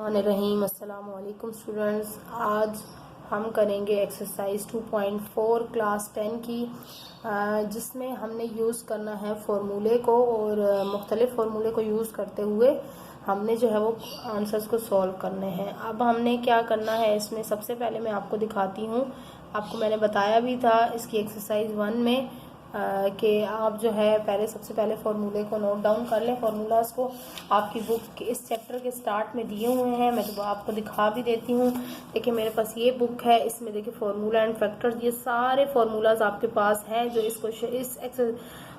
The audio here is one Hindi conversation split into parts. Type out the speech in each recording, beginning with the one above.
बिस्मिल्लाहिर्रहमानिर्रहीम। अस्सलाम वालेकुम स्टूडेंट्स। आज हम करेंगे एक्सरसाइज 2.4 क्लास 10 की, जिसमें हमने यूज़ करना है फार्मूले को और मुख्तलिफ फार्मूले को यूज़ करते हुए हमने जो है वो आंसर्स को सॉल्व करने हैं। अब हमने क्या करना है, इसमें सबसे पहले मैं आपको दिखाती हूँ। आपको मैंने बताया भी था इसकी एक्सरसाइज 1 में कि आप जो है सबसे पहले फार्मूले को नोट डाउन कर लें। फार्मूलाज को आपकी बुक के इस चैप्टर के स्टार्ट में दिए हुए हैं, मैं तो आपको दिखा भी देती हूँ। देखिए मेरे पास ये बुक है, इसमें देखिए फार्मूला एंड फैक्टर्स, ये सारे फार्मूलाज आपके पास हैं जो इस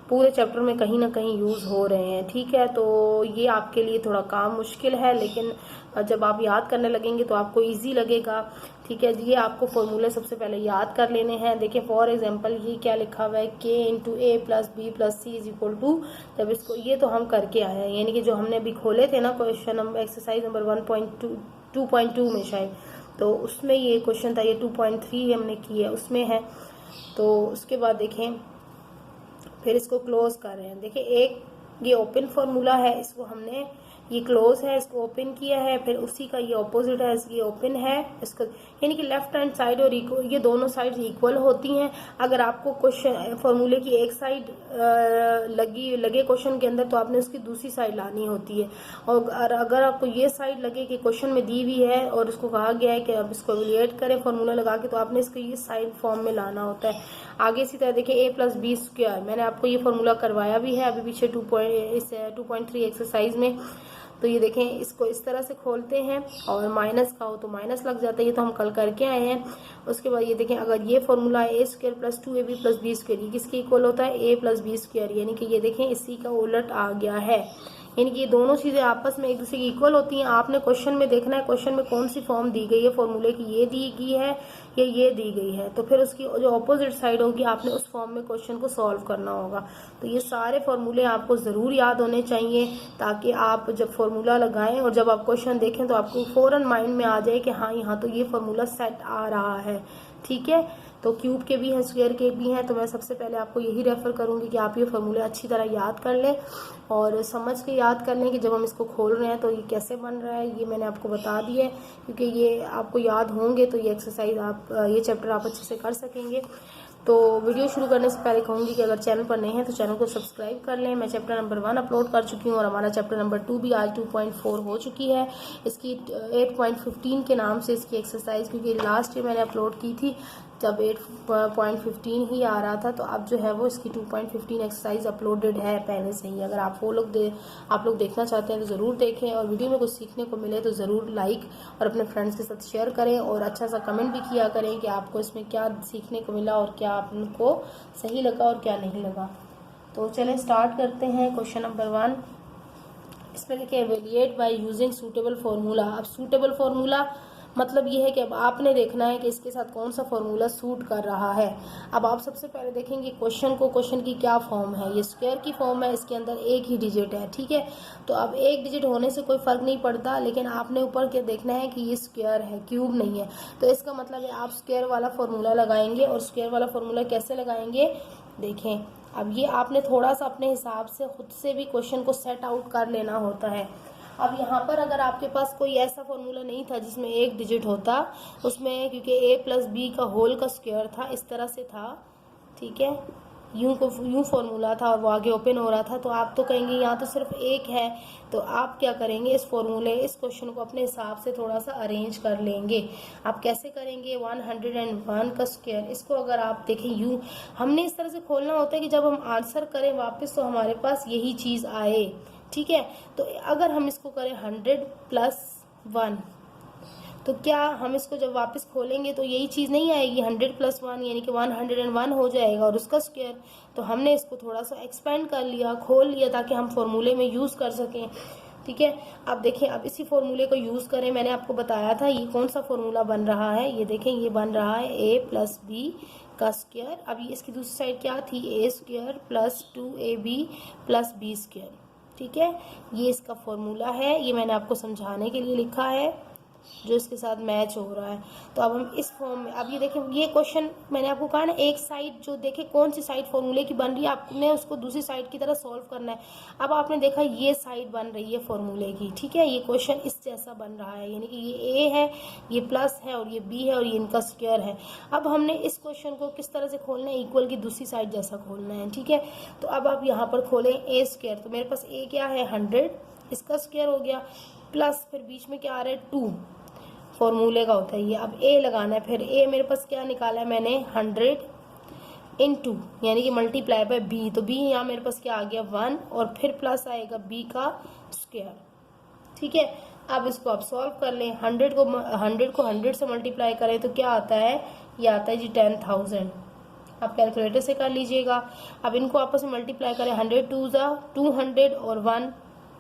पूरे चैप्टर में कहीं ना कहीं यूज़ हो रहे हैं। ठीक है, तो ये आपके लिए थोड़ा काम मुश्किल है, लेकिन जब आप याद करने लगेंगे तो आपको इजी लगेगा। ठीक है, ये आपको फॉर्मूले सबसे पहले याद कर लेने हैं। देखिए फॉर एग्जांपल ये क्या लिखा हुआ है, k into A plus B plus C is equal to, जब इसको ये तो हम करके आए हैं, यानी कि जो हमने अभी खोले थे ना क्वेश्चन नंबर एक्सरसाइज नंबर 2.2 में शायद, तो उसमें ये क्वेश्चन था। ये 2.3 हमने की है उसमें है। तो उसके बाद देखें फिर इसको क्लोज कर रहे हैं। देखिए एक ये ओपन फार्मूला है, इसको हमने ये क्लोज है, इसको ओपन किया है, फिर उसी का ये ऑपोजिट है, ये ओपन है इसको, यानी कि लेफ्ट हैंड साइड और ये दोनों साइड इक्वल होती हैं। अगर आपको क्वेश्चन फार्मूले की एक साइड लगे क्वेश्चन के अंदर, तो आपने उसकी दूसरी साइड लानी होती है। और अगर आपको ये साइड लगे कि क्वेश्चन में दी हुई है और उसको कहा गया है कि अब इसको एवेलुएट करें फार्मूला लगा के, तो आपने इसको ये साइड फॉर्म में लाना होता है। आगे इसी तरह देखिए a प्लस बी स्क्वायर, मैंने आपको ये फार्मूला करवाया भी है अभी पीछे 2.3 एक्सरसाइज में। तो ये देखें, इसको इस तरह से खोलते हैं और माइनस का हो तो माइनस लग जाता है, ये तो हम कल करके आए हैं। उसके बाद ये देखें, अगर ये फार्मूला है a square plus 2ab plus B square, ये किसके इक्वल होता है, a प्लस बी स्क्वायर, यानी कि ये देखें इसी का उलट आ गया है। यानी कि ये दोनों चीजें आपस में एक दूसरे की इक्वल होती हैं। आपने क्वेश्चन में देखना है क्वेश्चन में कौन सी फॉर्म दी गई है फार्मूले की, ये दी गई है या ये दी गई है, तो फिर उसकी जो ऑपोजिट साइड होगी आपने उस फॉर्म में क्वेश्चन को सॉल्व करना होगा। तो ये सारे फार्मूले आपको ज़रूर याद होने चाहिए, ताकि आप जब फार्मूला लगाएं और जब आप क्वेश्चन देखें तो आपको फ़ौरन माइंड में आ जाए कि हाँ यहाँ तो ये फार्मूला सेट आ रहा है। ठीक है, तो क्यूब के भी हैं, स्क्वायर के भी हैं, तो मैं सबसे पहले आपको यही रेफर करूंगी कि आप ये फार्मूले अच्छी तरह याद कर लें और समझ के याद कर लें कि जब हम इसको खोल रहे हैं तो ये कैसे बन रहा है, ये मैंने आपको बता दिया है। क्योंकि ये आपको याद होंगे तो ये एक्सरसाइज ये चैप्टर आप अच्छे से कर सकेंगे। तो वीडियो शुरू करने से पहले कहूँगी कि अगर चैनल पर नए हैं तो चैनल को सब्सक्राइब कर लें। मैं चैप्टर नंबर 1 अपलोड कर चुकी हूँ और हमारा चैप्टर नंबर 2 भी आज 2.4 हो चुकी है। इसकी 8.15 के नाम से इसकी एक्सरसाइज, क्योंकि लास्ट ईयर मैंने अपलोड की थी जब 8.15 ही आ रहा था, तो अब जो है वो इसकी 2.15 एक्सरसाइज अपलोडेड है पहले से ही। अगर आप आप लोग देखना चाहते हैं तो ज़रूर देखें, और वीडियो में कुछ सीखने को मिले तो ज़रूर लाइक और अपने फ्रेंड्स के साथ शेयर करें और अच्छा सा कमेंट भी किया करें कि आपको इसमें क्या सीखने को मिला और क्या आपको सही लगा और क्या नहीं लगा। तो चलें स्टार्ट करते हैं। क्वेश्चन नंबर 1, इसमें देखिए evaluate by using suitable formula. अब सूटेबल फार्मूला मतलब ये है कि अब आपने देखना है कि इसके साथ कौन सा फार्मूला सूट कर रहा है। अब आप सबसे पहले देखेंगे क्वेश्चन की क्या फॉर्म है, ये स्क्वायर की फॉर्म है, इसके अंदर एक ही डिजिट है। ठीक है, तो अब एक डिजिट होने से कोई फर्क नहीं पड़ता, लेकिन आपने ऊपर के देखना है कि ये स्क्वायर है, क्यूब नहीं है। तो इसका मतलब है आप स्क्वायर वाला फार्मूला लगाएंगे। और स्क्वायर वाला फार्मूला कैसे लगाएंगे, देखें अब ये आपने थोड़ा सा अपने हिसाब से खुद से भी क्वेश्चन को सेट आउट कर लेना होता है। अब यहाँ पर अगर आपके पास कोई ऐसा फॉर्मूला नहीं था जिसमें एक डिजिट होता, उसमें क्योंकि a प्लस बी का होल का स्क्वायर था, इस तरह से था, ठीक है, यूं फॉर्मूला था और वो आगे ओपन हो रहा था, तो आप तो कहेंगे यहाँ तो सिर्फ एक है। तो आप क्या करेंगे, इस क्वेश्चन को अपने हिसाब से थोड़ा सा अरेंज कर लेंगे। आप कैसे करेंगे, 101 का स्क्वायर, इसको अगर आप देखें यूं हमने इस तरह से खोलना होता है कि जब हम आंसर करें वापस तो हमारे पास यही चीज़ आए। ठीक है, तो अगर हम इसको करें 100 प्लस 1, तो क्या हम इसको जब वापस खोलेंगे तो यही चीज़ नहीं आएगी, 100 प्लस 1 यानी कि 101 हो जाएगा और उसका स्क्वायर। तो हमने इसको थोड़ा सा एक्सपेंड कर लिया, खोल लिया, ताकि हम फॉर्मूले में यूज़ कर सकें। ठीक है, अब देखें, अब इसी फॉर्मूले को यूज़ करें। मैंने आपको बताया था ये कौन सा फॉर्मूला बन रहा है, ये देखें ये बन रहा है a प्लस बी का स्क्वायर। अब ये इसकी दूसरी साइड क्या थी, a square plus 2ab plus B square. ठीक है, ये इसका फॉर्मूला है, ये मैंने आपको समझाने के लिए लिखा है। जो इसके साथ मैच हो रहा है। तो अब हम इस फॉर्म में, अब ये देखें, ये क्वेश्चन मैंने आपको कहा ना, एक साइड जो देखे कौन सी साइड फॉर्मूले की बन रही है, आपने उसको दूसरी साइड की तरह सॉल्व करना है। अब आपने देखा ये साइड बन रही है फॉर्मूले की, ठीक है, ये क्वेश्चन इस जैसा बन रहा है, यानी कि ये ए है, ये प्लस है और ये बी है और ये इनका स्क्वायर है। अब हमने इस क्वेश्चन को किस तरह से खोलना है, इक्वल की दूसरी साइड जैसा खोलना है, ठीक है। तो अब आप यहाँ पर खोलें ए स्क्वायर, तो मेरे पास ए क्या है 100, इसका स्क्वायर हो गया, प्लस फिर बीच में क्या आ रहा है 2, फॉर्मूले का होता है ये। अब ए लगाना है, फिर ए मेरे पास क्या निकाला है मैंने 100 × यानी कि मल्टीप्लाई बाय बी, तो बी यहाँ मेरे पास क्या आ गया 1 और फिर प्लस आएगा बी का स्क्वायर, ठीक है। अब इसको आप सॉल्व कर लें, 100 को 100 से मल्टीप्लाई करें तो क्या आता है, ये आता है जी 10,000। आप कैलकुलेटर से कर लीजिएगा। अब इनको आपस में मल्टीप्लाई करें, 100 2 200 और 1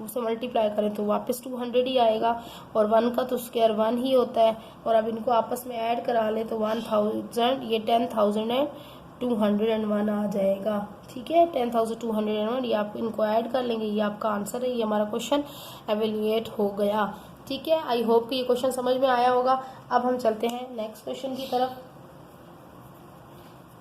उसे मल्टीप्लाई करें तो वापस 200 ही आएगा, और 1 का तो स्क्वायर 1 ही होता है। और अब इनको आपस में ऐड करा ले तो 1000, ये 10,201 आ जाएगा, ठीक है, 10,201। ये आप इनको ऐड कर लेंगे, ये आपका आंसर है, ये हमारा क्वेश्चन एवेल्युएट हो गया, ठीक है। आई होप कि ये क्वेश्चन समझ में आया होगा। अब हम चलते हैं नेक्स्ट क्वेश्चन की तरफ।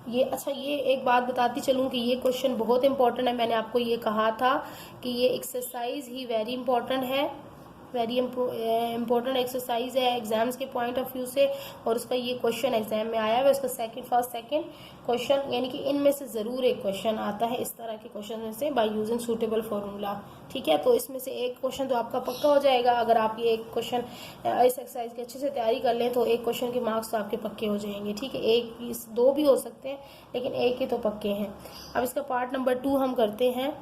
ये अच्छा, ये एक बात बताती चलूँ कि ये क्वेश्चन बहुत इंपॉर्टेंट है। मैंने आपको ये कहा था कि ये एक्सरसाइज ही वेरी इंपॉर्टेंट है, वेरी इंपॉर्टेंट एक्सरसाइज है एग्जाम्स के पॉइंट ऑफ व्यू से, और उसका ये क्वेश्चन एग्जाम में आया है, उसका फर्स्ट सेकंड क्वेश्चन, यानी कि इनमें से ज़रूर एक क्वेश्चन आता है इस तरह के क्वेश्चन में से, बाय यूजिंग सूटेबल फार्मूला, ठीक है। तो इसमें से एक क्वेश्चन तो आपका पक्का हो जाएगा, अगर आप ये एक क्वेश्चन इस एक्सरसाइज की अच्छे से तैयारी कर लें तो एक क्वेश्चन के मार्क्स तो आपके पक्के हो जाएंगे, ठीक है। एक दो भी हो सकते हैं लेकिन एक के तो पक्के हैं। अब इसका पार्ट नंबर 2 हम करते हैं।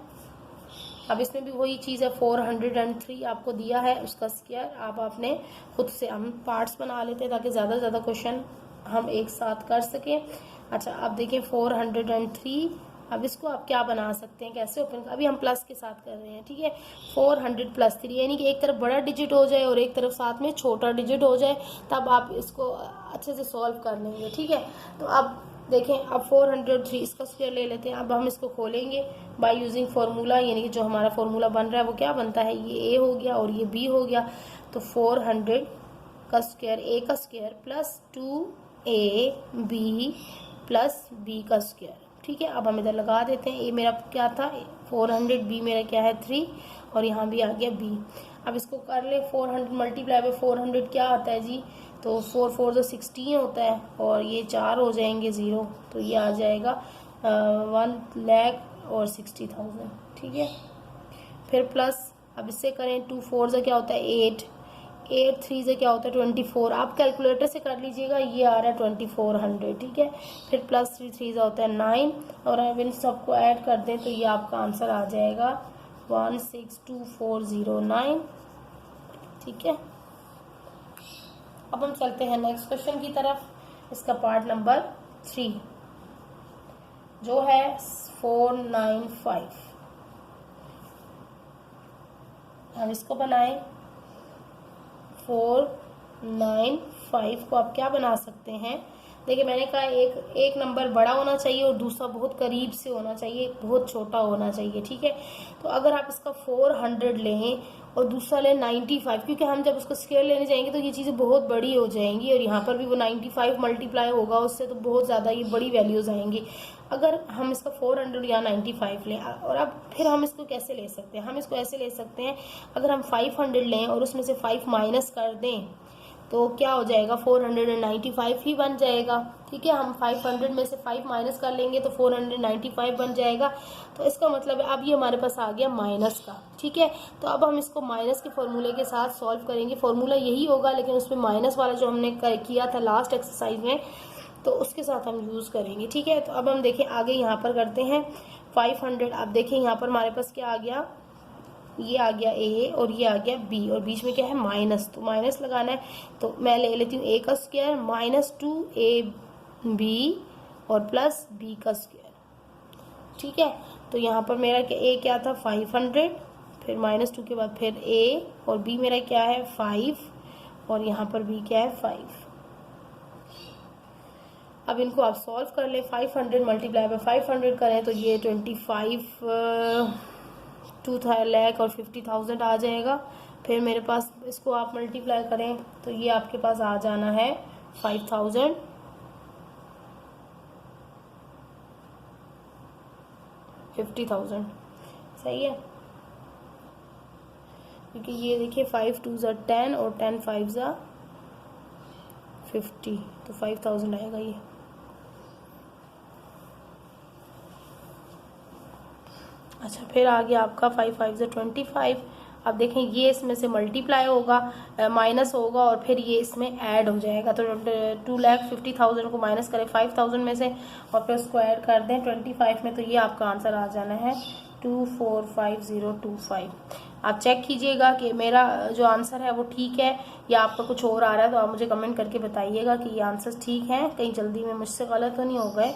अब इसमें भी वही चीज़ है, 403 आपको दिया है, उसका स्क्वायर आप आपने खुद से, हम पार्ट्स बना लेते हैं ताकि ज़्यादा से ज़्यादा क्वेश्चन हम एक साथ कर सकें। अच्छा, अब देखिए 403, अब इसको आप क्या बना सकते हैं, कैसे ओपन, अभी हम प्लस के साथ कर रहे हैं, ठीक है। 400 + 3 यानी कि एक तरफ बड़ा डिजिट हो जाए और एक तरफ साथ में छोटा डिजिट हो जाए, तब आप इसको अच्छे से सॉल्व कर लेंगे, ठीक है। तो अब देखें, अब 403 इसका स्क्वायर ले लेते हैं। अब हम इसको खोलेंगे बाय यूजिंग फार्मूला, यानी कि जो हमारा फार्मूला बन रहा है वो क्या बनता है, ये ए हो गया और ये बी हो गया। तो 400 का स्क्वायर, ए का square plus 2ab plus B का स्क्वायर, ठीक है। अब हम इधर लगा देते हैं, ए मेरा क्या था 400, बी मेरा क्या है 3 और यहाँ भी आ गया बी। अब इसको कर ले, 400 मल्टीप्लाई बाय 400 क्या आता है जी, तो 4 4 जो 16 होता है और ये 4 हो जाएंगे 0, तो ये आ जाएगा 1,60,000, ठीक है। फिर प्लस, अब इससे करें, 2 4 से क्या होता है 8, 8 3 से क्या होता है 24, आप कैलकुलेटर से कर लीजिएगा, ये आ रहा है 2400, ठीक है। फिर प्लस 3 3 से होता है 9, और अब इन सबको ऐड कर दें तो ये आपका आंसर आ जाएगा 162,409, ठीक है। अब हम चलते हैं नेक्स्ट क्वेश्चन की तरफ। इसका पार्ट नंबर 3 जो है 495, हम इसको बनाएं। 495 को आप क्या बना सकते हैं, देखिए मैंने कहा एक नंबर बड़ा होना चाहिए और दूसरा बहुत करीब से होना चाहिए, बहुत छोटा होना चाहिए, ठीक है। तो अगर आप इसका 400 लें और दूसरा लें 95, क्योंकि हम जब उसको स्क्वायर लेने जाएंगे तो ये चीज़ें बहुत बड़ी हो जाएंगी, और यहाँ पर भी वो 95 मल्टीप्लाई होगा उससे, तो बहुत ज़्यादा ये बड़ी वैल्यूज़ आएंगी। अगर हम इसका 400 या 95 लें, और अब फिर हम इसको कैसे ले सकते हैं, हम इसको ऐसे ले सकते हैं, अगर हम 500 लें और उसमें से 5 माइनस कर दें तो क्या हो जाएगा 495 ही बन जाएगा, ठीक है। हम 500 में से 5 माइनस कर लेंगे तो 495 बन जाएगा। तो इसका मतलब है अब ये हमारे पास आ गया माइनस का, ठीक है। तो अब हम इसको माइनस के फॉर्मूले के साथ सॉल्व करेंगे, फॉर्मूला यही होगा लेकिन उसमें माइनस वाला जो हमने किया था लास्ट एक्सरसाइज में, तो उसके साथ हम यूज़ करेंगे, ठीक है। तो अब हम देखें आगे यहाँ पर करते हैं 500। अब देखें यहाँ पर हमारे पास क्या आ गया, ये आ गया ए और ये आ गया बी, और बीच में क्या है माइनस, तो माइनस लगाना है। तो मैं ले लेती हूँ ए का स्क्वायर -2ab और प्लस बी का स्क्वायर, ठीक है। तो यहाँ पर मेरा ए क्या था 500, फिर -2 के बाद फिर ए, और बी मेरा क्या है 5, और यहाँ पर बी क्या है 5। अब इनको आप सॉल्व कर लें, 500 मल्टीप्लाई बाय 500 करें तो ये 25 2 लाख और 50,000 आ जाएगा। फिर मेरे पास इसको आप मल्टीप्लाई करें तो ये आपके पास आ जाना है 5000, 50,000। सही है, क्योंकि ये देखिए 5 2 ज़ा 10 और 10 5 ज़ा 50, तो 5000 आएगा ये। अच्छा, फिर आ गया आपका 5 5 ज़ा 25। अब देखें ये इसमें से मल्टीप्लाई होगा, माइनस होगा और फिर ये इसमें ऐड हो जाएगा। तो 2,50,000 को माइनस करें 5,000 में से और फिर उसको ऐड कर दें 25 में, तो ये आपका आंसर आ जाना है 245025। आप चेक कीजिएगा कि मेरा जो आंसर है वो ठीक है या आपका कुछ और आ रहा है, तो आप मुझे कमेंट करके बताइएगा कि ये आंसर ठीक है, कहीं जल्दी में मुझसे गलत तो नहीं हो गए।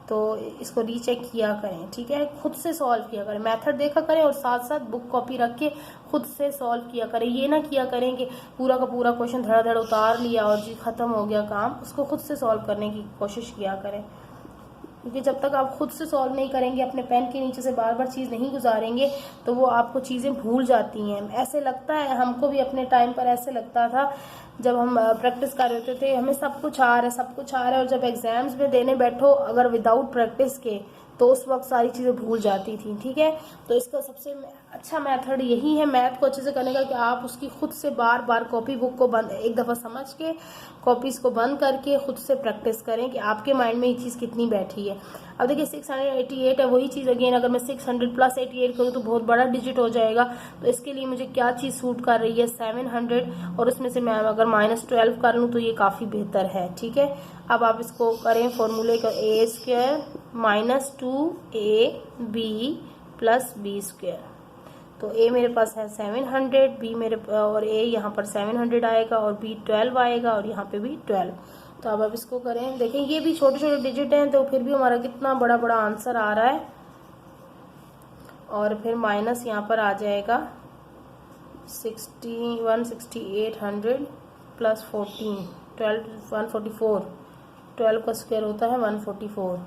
तो इसको रीचेक किया करें, ठीक है, खुद से सॉल्व किया करें, मेथड देखा करें और साथ साथ बुक कॉपी रख के खुद से सॉल्व किया करें। ये ना किया करें कि पूरा का पूरा क्वेश्चन धड़ाधड़ उतार लिया और जी खत्म हो गया काम। उसको खुद से सॉल्व करने की कोशिश किया करें, क्योंकि जब तक आप खुद से सॉल्व नहीं करेंगे, अपने पेन के नीचे से बार बार चीज़ नहीं गुजारेंगे, तो वो आपको चीज़ें भूल जाती हैं। ऐसे लगता है, हमको भी अपने टाइम पर ऐसे लगता था जब हम प्रैक्टिस कर रहे थे, हमें सब कुछ आ रहा है, सब कुछ आ रहा है, और जब एग्जाम्स में देने बैठो अगर विदाउट प्रैक्टिस के, तो उस वक्त सारी चीज़ें भूल जाती थी। ठीक है, तो इसका सबसे अच्छा मेथड यही है मैथ को अच्छे से करने का, कि आप उसकी खुद से बार बार कॉपी बुक को बंद, एक दफ़ा समझ के कॉपीज को बंद करके खुद से प्रैक्टिस करें कि आपके माइंड में ये चीज़ कितनी बैठी है। अब देखिए 688 है, वही चीज़ अगेन अगर मैं 600 प्लस 88 करूँ तो बहुत बड़ा डिजिट हो जाएगा। तो इसके लिए मुझे क्या चीज़ सूट कर रही है, 700, और उसमें से मैं अगर -12 कर लूँ तो ये काफ़ी बेहतर है। ठीक है, अब आप इसको करें फॉर्मूले का, a² - 2ab + b²। तो a मेरे पास है 700, b मेरे और a यहाँ पर 700 आएगा और b 12 आएगा और यहाँ पे भी 12। तो अब आप इसको करें, देखें ये भी छोटे छोटे डिजिट हैं, तो फिर भी हमारा कितना बड़ा बड़ा आंसर आ रहा है। और फिर माइनस यहाँ पर आ जाएगा 16800 + 14, 144। 12 का स्क्वायर होता है 144।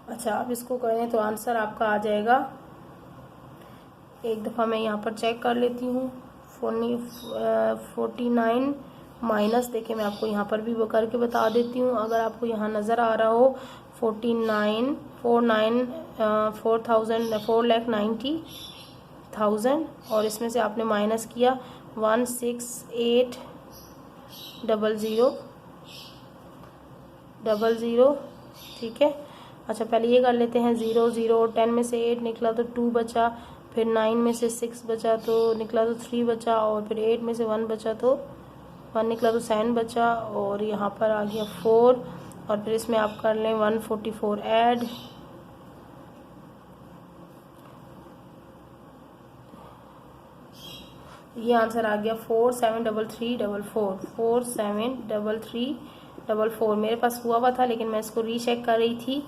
अच्छा, अब इसको करें तो आंसर आपका आ जाएगा, एक दफ़ा मैं यहाँ पर चेक कर लेती हूँ, 49 माइनस, देखिए मैं आपको यहाँ पर भी वो करके बता देती हूँ, अगर आपको यहाँ नज़र आ रहा हो 4,90,000 और इसमें से आपने माइनस किया 1680000। ठीक है, अच्छा पहले ये कर लेते हैं 0 0, 10 में से 8 निकला तो 2 बचा, फिर 9 में से 6 बचा तो निकला तो 3 बचा, और फिर 8 में से 1 बचा तो 1 निकला तो 7 बचा, और यहाँ पर आ गया 4, और फिर इसमें आप कर लें 144 ऐड, ये आंसर आ गया 473344, 473344 मेरे पास हुआ था, लेकिन मैं इसको रीचेक कर रही थी।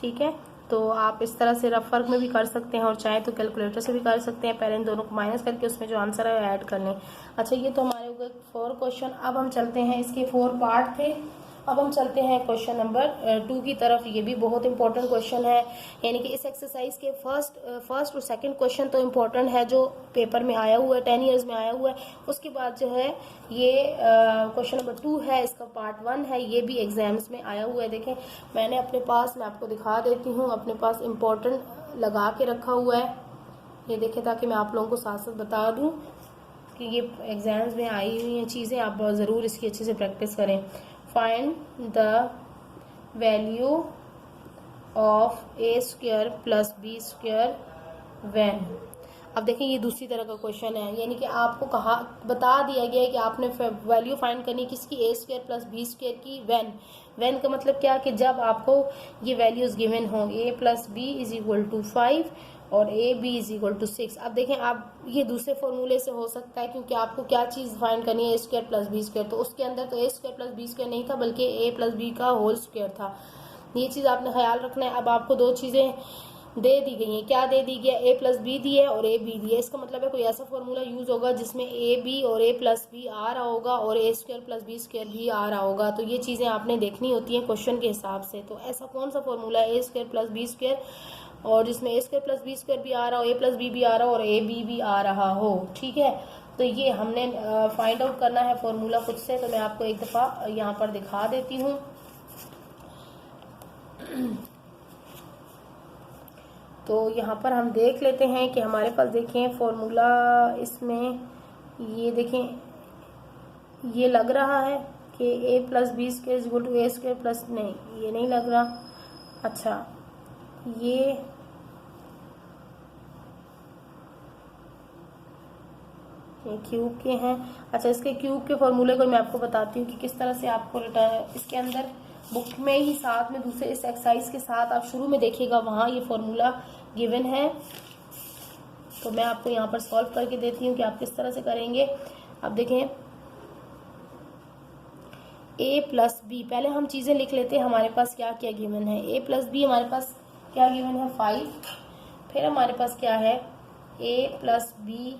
ठीक है, तो आप इस तरह से रफ वर्क में भी कर सकते हैं और चाहे तो कैलकुलेटर से भी कर सकते हैं। पहले इन दोनों को माइनस करके उसमें जो आंसर है ऐड कर लें। अच्छा, ये तो हमारे हो गए 4 क्वेश्चन। अब हम चलते हैं, इसके 4 पार्ट थे, अब हम चलते हैं क्वेश्चन नंबर 2 की तरफ। ये भी बहुत इंपॉर्टेंट क्वेश्चन है, यानी कि इस एक्सरसाइज के फर्स्ट और सेकंड क्वेश्चन तो इम्पोर्टेंट है, जो पेपर में आया हुआ है, 10 ईयर्स में आया हुआ है। उसके बाद जो है ये क्वेश्चन नंबर 2 है, इसका पार्ट 1 है, ये भी एग्जाम्स में आया हुआ है। देखें मैंने अपने पास, मैं आपको दिखा देती हूँ, अपने पास इम्पोर्टेंट लगा के रखा हुआ है, ये देखें, ताकि मैं आप लोगों को साथ साथ बता दूँ कि ये एग्जाम्स में आई हुई हैं चीज़ें, आप ज़रूर इसकी अच्छे से प्रैक्टिस करें। Find the value of a² + b² when। अब देखें ये दूसरी तरह का क्वेश्चन है, यानी कि आपको बता दिया गया है कि आपने वैल्यू फाइंड करनी है किसकी, a² + b² की, when का मतलब क्या, कि जब आपको ये वैल्यूज गिवन हो, a + b = 5 और ab = 6। अब देखें आप ये दूसरे फॉर्मूले से हो सकता है, क्योंकि आपको क्या चीज़ फाइंड करनी है, a² + b², तो उसके अंदर तो a² + b² नहीं था, बल्कि a + b का होल स्क्वायर था। ये चीज़ आपने ख्याल रखना है। अब आपको 2 चीज़ें दे दी गई हैं, क्या दे दी गया, a + b दी है और a b दी है। इसका मतलब है कोई ऐसा फॉर्मूला यूज़ होगा जिसमें a b और a + b आ रहा होगा और a² + b² भी आ रहा होगा। तो ये चीज़ें आपने देखनी होती हैं क्वेश्चन के हिसाब से। तो ऐसा कौन सा फॉर्मूला है, a² + b² और जिसमें ए स्क्वायर प्लस बी स्क्वायर भी आ रहा हो, ए प्लस बी भी आ रहा हो और ए बी भी आ रहा हो। ठीक है, तो ये हमने फाइंड आउट करना है फॉर्मूला खुद से। तो मैं आपको एक दफ़ा यहाँ पर दिखा देती हूँ। तो यहाँ पर हम देख लेते हैं कि हमारे पास देखें फॉर्मूला इसमें ये देखें, ये लग रहा है कि a plus B square is equal to a square plus, नहीं ये नहीं लग रहा। अच्छा ये क्यूब के हैं। अच्छा, इसके क्यूब के फॉर्मूले को मैं आपको बताती हूँ कि किस तरह से आपको रिटर्न, इसके अंदर बुक में ही साथ में दूसरे इस एक्सरसाइज के साथ आप शुरू में देखिएगा वहाँ ये फॉर्मूला गिवन है। तो मैं आपको यहाँ पर सॉल्व करके देती हूँ कि आप किस तरह से करेंगे। अब देखें ए प्लस बी, पहले हम चीज़ें लिख लेते हैं हमारे पास क्या क्या गिवन है। ए प्लस बी हमारे पास क्या गिवन है 5, फिर हमारे पास क्या है ए प्लस बी।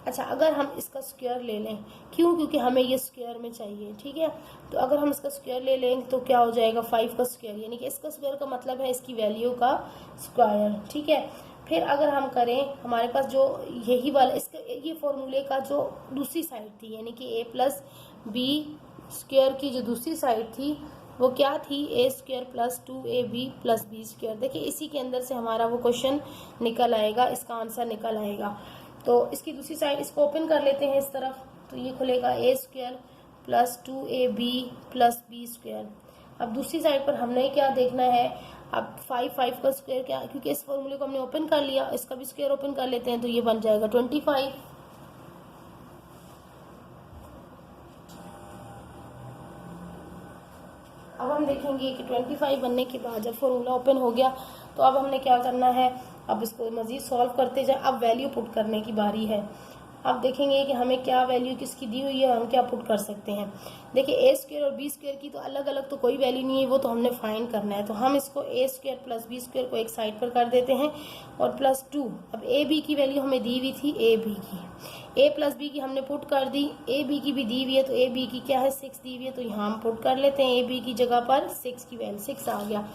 अच्छा, अगर हम इसका स्क्वायर ले लें, क्यों, क्योंकि हमें ये स्क्वायर में चाहिए। ठीक है, तो अगर हम इसका स्क्वायर ले लेंगे तो क्या हो जाएगा 5 का स्क्वायर, यानी कि इसका स्क्वायर का मतलब है इसकी वैल्यू का स्क्वायर। ठीक है, फिर अगर हम करें हमारे पास जो यही वाला इसका ये फॉर्मूले का जो दूसरी साइड थी, यानी कि ए प्लस बी स्क्वायर की जो दूसरी साइड थी वो क्या थी a square plus 2ab plus B square. देखिए इसी के अंदर से हमारा वो क्वेश्चन निकल आएगा, इसका आंसर निकल आएगा। तो इसकी दूसरी साइड इसको ओपन कर लेते हैं इस तरफ, तो ये खुलेगा a square plus 2ab plus B square. अब दूसरी साइड पर हमने क्या देखना है, अब 5 का स्क्वायर क्या, क्योंकि इस फॉर्मूले को हमने ओपन कर लिया, इसका भी स्क्वायर ओपन कर लेते हैं तो ये बन जाएगा 25। अब हम देखेंगे कि 25 बनने के बाद जब फॉर्मूला ओपन हो गया तो अब हमने क्या करना है, अब इसको मज़ीद सॉल्व करते जाए। अब वैल्यू पुट करने की बारी है। अब देखेंगे कि हमें क्या वैल्यू किसकी दी हुई है, हम क्या पुट कर सकते हैं। देखिए ए स्क्वायर और बी स्क्वायर की तो अलग अलग तो कोई वैल्यू नहीं है, वो तो हमने फाइंड करना है। तो हम इसको ए स्क्वायर प्लस बी स्क्वायर को एक साइड पर कर देते हैं और प्लस 2। अब ए बी की वैल्यू हमें दी हुई थी, ए बी की, ए प्लस बी की हमने पुट कर दी, ए बी की भी दी हुई है तो ए बी की क्या है 6 दी हुई है, तो यहाँ हम पुट कर लेते हैं ए बी की जगह पर 6 की वैल्यू 6 आ गया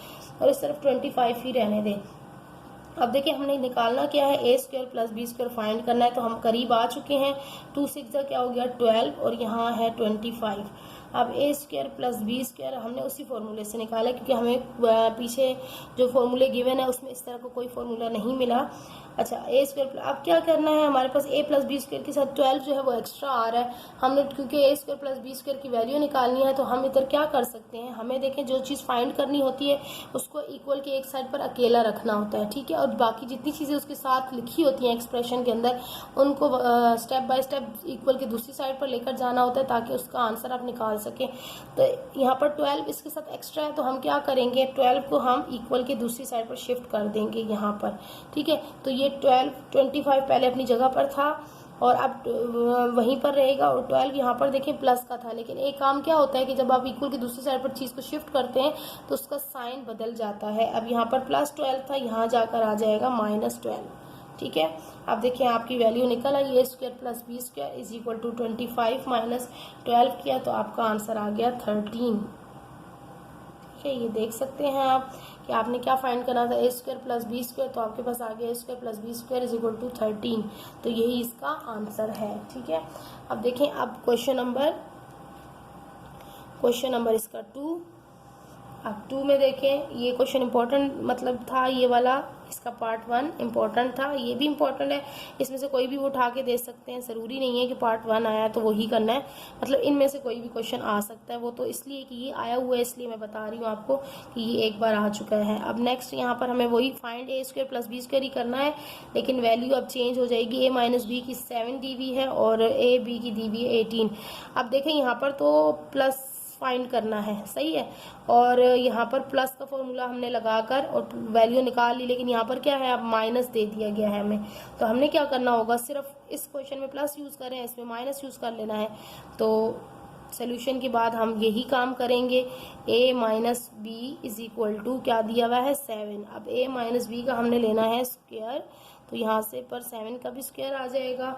और इस तरफ 25 ही रहने दें। अब देखिए हमने निकालना क्या है, a square plus B square find करना है। तो हम करीब आ चुके हैं, 2 6 क्या हो गया 12 और यहाँ है 25। अब ए स्क्वायर प्लस बी स्क्वायर हमने उसी फॉर्मूले से निकाला, क्योंकि हमें पीछे जो फॉर्मूले गिवन है उसमें इस तरह का कोई फॉर्मूला नहीं मिला। अच्छा, ए स्क्वायर अब क्या करना है, हमारे पास ए प्लस बी स्क्वायर के साथ 12 जो है वो एक्स्ट्रा आ रहा है हमने, क्योंकि ए स्क्वायर प्लस बी स्क्वायर की वैल्यू निकालनी है। तो हम इधर क्या कर सकते हैं, हमें देखें जो चीज़ फाइंड करनी होती है उसको इक्वल के एक साइड पर अकेला रखना होता है। ठीक है, और बाकी जितनी चीज़ें उसके साथ लिखी होती हैं एक्सप्रेशन के अंदर उनको स्टेप बाय स्टेप इक्वल के दूसरी साइड पर लेकर जाना होता है ताकि उसका आंसर आप निकाल सकें। तो यहाँ पर 12 इसके साथ एक्स्ट्रा है, तो हम क्या करेंगे 12 को हम इक्वल के दूसरी साइड पर शिफ्ट कर देंगे यहाँ पर। ठीक है, तो ये 25 पहले अपनी जगह पर था और अब वहीं पर रहेगा, और 12 यहाँ पर देखें प्लस का था। लेकिन एक काम क्या होता है कि जब आप इक्वल की दूसरी साइड पर चीज़ को शिफ्ट करते हैं तो उसका साइन बदल जाता है। अब यहाँ पर प्लस 12 था, यहाँ जाकर आ जाएगा -12। ठीक है, अब देखिए आपकी वैल्यू निकल आई, a square plus B square is equal to 25 minus 12 किया तो आपका आंसर आ गया 13। ठीक है, ये देख सकते हैं आप कि आपने क्या फाइंड करना था, a square plus B square, तो आपके पास आ गया a square plus B square is equal to 13। तो यही इसका आंसर है। ठीक है, अब देखें अब क्वेश्चन नंबर इसका 2। अब 2 में देखें ये क्वेश्चन इंपॉर्टेंट मतलब था, ये वाला इसका पार्ट 1 इंपॉर्टेंट था, ये भी इंपॉर्टेंट है। इसमें से कोई भी उठा के दे सकते हैं, ज़रूरी नहीं है कि पार्ट 1 आया तो वही करना है, मतलब इनमें से कोई भी क्वेश्चन आ सकता है। वो तो इसलिए कि ये आया हुआ है इसलिए मैं बता रही हूँ आपको कि ये एक बार आ चुका है। अब नेक्स्ट यहाँ पर हमें वही फाइंड ए स्क्वायर प्लस बी स्क्वायर ही करना है, लेकिन वैल्यू अब चेंज हो जाएगी। ए माइनस बी की 7 दी हुई है और ए बी की दी हुई है 18। अब देखें यहाँ पर तो प्लस फाइंड करना है, सही है, और यहाँ पर प्लस का फॉर्मूला हमने लगाकर और वैल्यू निकाल ली, लेकिन यहाँ पर क्या है अब माइनस दे दिया गया है हमें। तो हमने क्या करना होगा, सिर्फ इस क्वेश्चन में प्लस यूज़ करें, इसमें माइनस यूज़ कर लेना है। तो सोल्यूशन के बाद हम यही काम करेंगे। a minus B is equal to क्या दिया हुआ है 7। अब a माइनस बी का हमने लेना है स्क्वायर, तो यहाँ से पर 7 का भी स्क्वायर आ जाएगा।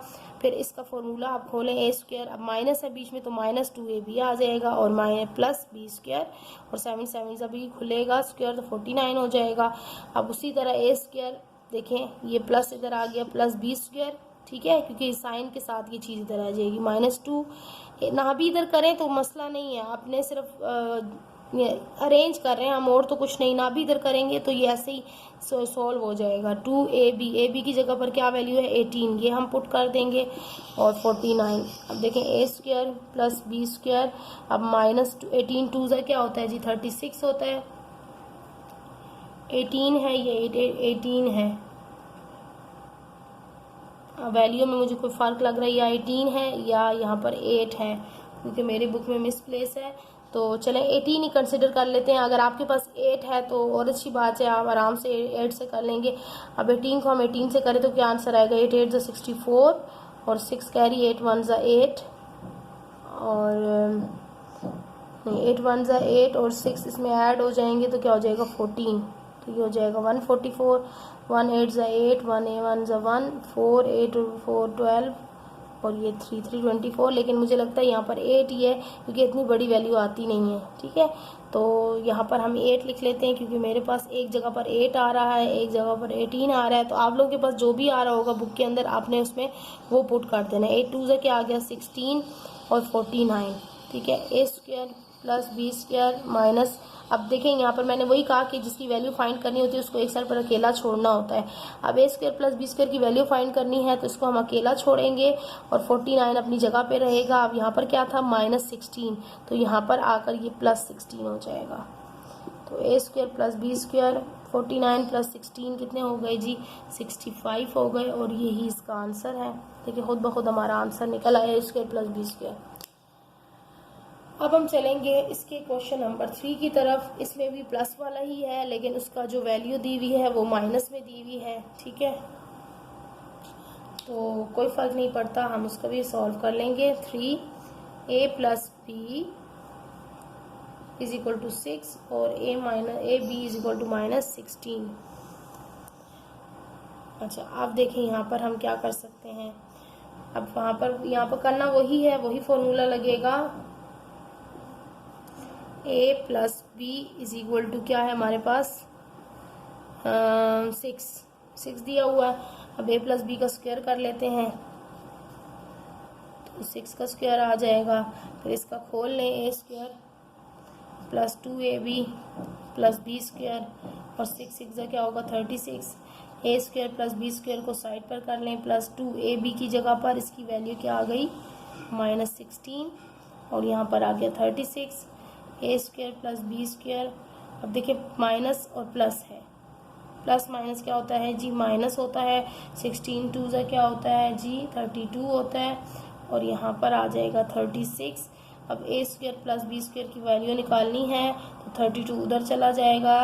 फिर इसका फॉर्मूला आप खोलें ए स्क्वायर, अब माइनस है बीच में तो -2ab आ जाएगा और प्लस बी स्क्वायर, और 7 से भी खुलेगा स्क्वायर तो 49 हो जाएगा। अब उसी तरह ए स्क्वायर देखें, ये प्लस इधर आ गया प्लस बी स्क्वायर, ठीक है, क्योंकि साइन के साथ ये चीज़ इधर आ जाएगी। -2 ना भी इधर करें तो मसला नहीं है, आपने सिर्फ ये अरेंज कर रहे हैं हम, और तो कुछ नहीं। ना भी इधर करेंगे तो ये ऐसे ही सॉल्व हो जाएगा। 2ab की जगह पर क्या वैल्यू है 18, ये हम पुट कर देंगे और 49। अब देखें ए स्क्वायर प्लस बी स्क्वायर, अब -18 2 से क्या होता है जी 36 होता है, 18 है ये 18 है, वैल्यू में मुझे कोई फ़र्क लग रहा है या 18 है या यहाँ पर 8 है, क्योंकि मेरी बुक में मिसप्लेस है। तो चलें 18 ही कंसिडर कर लेते हैं। अगर आपके पास 8 है तो और अच्छी बात है, आप आराम से 8 से कर लेंगे। अब 18 को हम 18 से करें तो क्या आंसर आएगा, 8 8 64 और 6 कैरी 8 1 8 और 8 1 8 और 6 इसमें ऐड हो जाएंगे तो क्या हो जाएगा 14, तो ये हो जाएगा 144, 1 8 8 1 1 1 4 8 4 12 और ये 3 3 24। लेकिन मुझे लगता है यहाँ पर 8 ही है क्योंकि इतनी बड़ी वैल्यू आती नहीं है, ठीक है। तो यहाँ पर हम 8 लिख लेते हैं क्योंकि मेरे पास एक जगह पर 8 आ रहा है, एक जगह पर 18 आ रहा है। तो आप लोगों के पास जो भी आ रहा होगा बुक के अंदर आपने उसमें वो पुट कर देना। 8 2 से क्या आ गया 16 और 49, ठीक है। A square plus B square minus, अब देखें यहाँ पर मैंने वही कहा कि जिसकी वैल्यू फाइंड करनी होती है उसको एक साइड पर अकेला छोड़ना होता है। अब ए स्क्वायर प्लस बी स्क्वायर की वैल्यू फाइंड करनी है तो इसको हम अकेला छोड़ेंगे और 49 अपनी जगह पे रहेगा। अब यहाँ पर क्या था -16, तो यहाँ पर आकर ये +16 हो जाएगा। तो ए स्क्वायर प्लस बी स्क्वायर 49 + 16 कितने हो गए जी 65 हो गए, और यही इसका आंसर है। देखिए खुद ब खुद हमारा आंसर निकल आया ए स्क्वायर प्लस बी स्क्वायर। अब हम चलेंगे इसके क्वेश्चन नंबर 3 की तरफ। इसमें भी प्लस वाला ही है लेकिन उसका जो वैल्यू दी हुई है वो माइनस में दी हुई है, ठीक है। तो कोई फ़र्क नहीं पड़ता, हम उसका भी सॉल्व कर लेंगे। 3a + b = 6 और ab = -16। अच्छा आप देखें यहाँ पर हम क्या कर सकते हैं। अब यहाँ पर करना वही है, वही फॉर्मूला लगेगा। a + b = क्या है हमारे पास 6 दिया हुआ है। अब a + b का स्क्वायर कर लेते हैं तो 6 का स्क्वायर आ जाएगा। फिर इसका खोल लें a² + 2ab + b² और 6 6 क्या होगा 36। a² + b² को साइड पर कर लें, प्लस 2ab की जगह पर इसकी वैल्यू क्या आ गई -16 और यहाँ पर आ गया 36। a² + b², अब देखिए माइनस और प्लस है, प्लस माइनस क्या होता है जी माइनस होता है। 16 2 से क्या होता है जी 32 होता है और यहाँ पर आ जाएगा 36। अब a² + b² की वैल्यू निकालनी है तो 32 उधर चला जाएगा,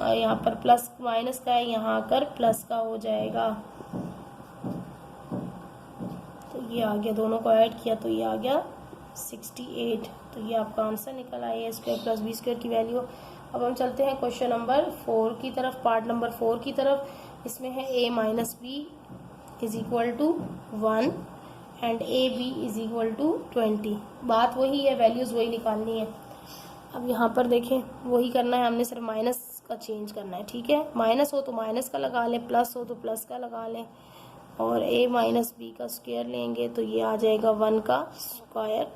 यहाँ पर प्लस माइनस का है, यहाँ आकर प्लस का हो जाएगा। तो ये आ गया, दोनों को ऐड किया तो ये आ गया 68। तो ये आपका आंसर निकल आया a² + b² की वैल्यू। अब हम चलते हैं क्वेश्चन नंबर 4 की तरफ, पार्ट नंबर 4 की तरफ। इसमें है a - b = 1 एंड ab = 20। बात वही है, वैल्यूज़ वही निकालनी है। अब यहाँ पर देखें वही करना है, हमने सिर्फ माइनस का चेंज करना है, ठीक है। माइनस हो तो माइनस का लगा लें, प्लस हो तो प्लस का लगा लें और a - b का स्क्वायर लेंगे तो ये आ जाएगा 1 का स्क्वायर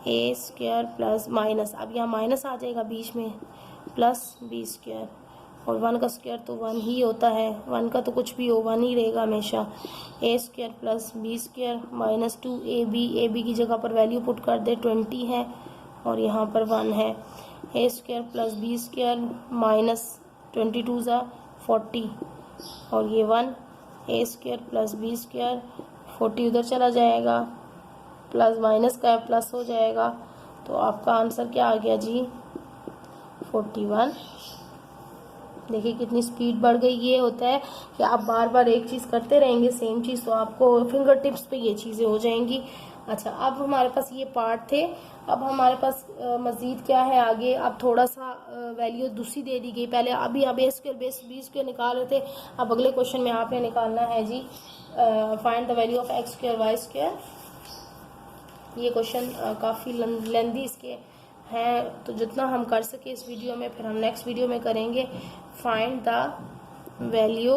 a² प्लस माइनस, अब यहाँ माइनस आ जाएगा बीच में, प्लस b² और 1 का स्क्वायर तो 1 ही होता है, 1 का तो कुछ भी हो 1 ही रहेगा हमेशा। a² plus b² minus 2ab की जगह पर वैल्यू पुट कर दे 20 है और यहाँ पर 1 है। a² प्लस b² माइनस 22 = 40 और ये 1, a² प्लस b² 40 उधर चला जाएगा, प्लस माइनस का प्लस हो जाएगा। तो आपका आंसर क्या आ गया जी 41। देखिए कितनी स्पीड बढ़ गई। ये होता है कि आप बार बार एक चीज़ करते रहेंगे सेम चीज़, तो आपको फिंगर टिप्स पे ये चीज़ें हो जाएंगी। अच्छा, अब हमारे पास ये पार्ट थे। अब हमारे पास मज़ीद क्या है आगे। अब थोड़ा सा वैल्यू दूसरी दे दी गई। पहले अभी आप ए स्क्वायर बेस बी स्क्वायर निकाल रहे थे, अब अगले क्वेश्चन में आपने निकालना है जी find the value of x square y square. ये क्वेश्चन काफ़ी लेंदी इसके हैं, तो जितना हम कर सके इस वीडियो में, फिर हम नेक्स्ट वीडियो में करेंगे। Find the value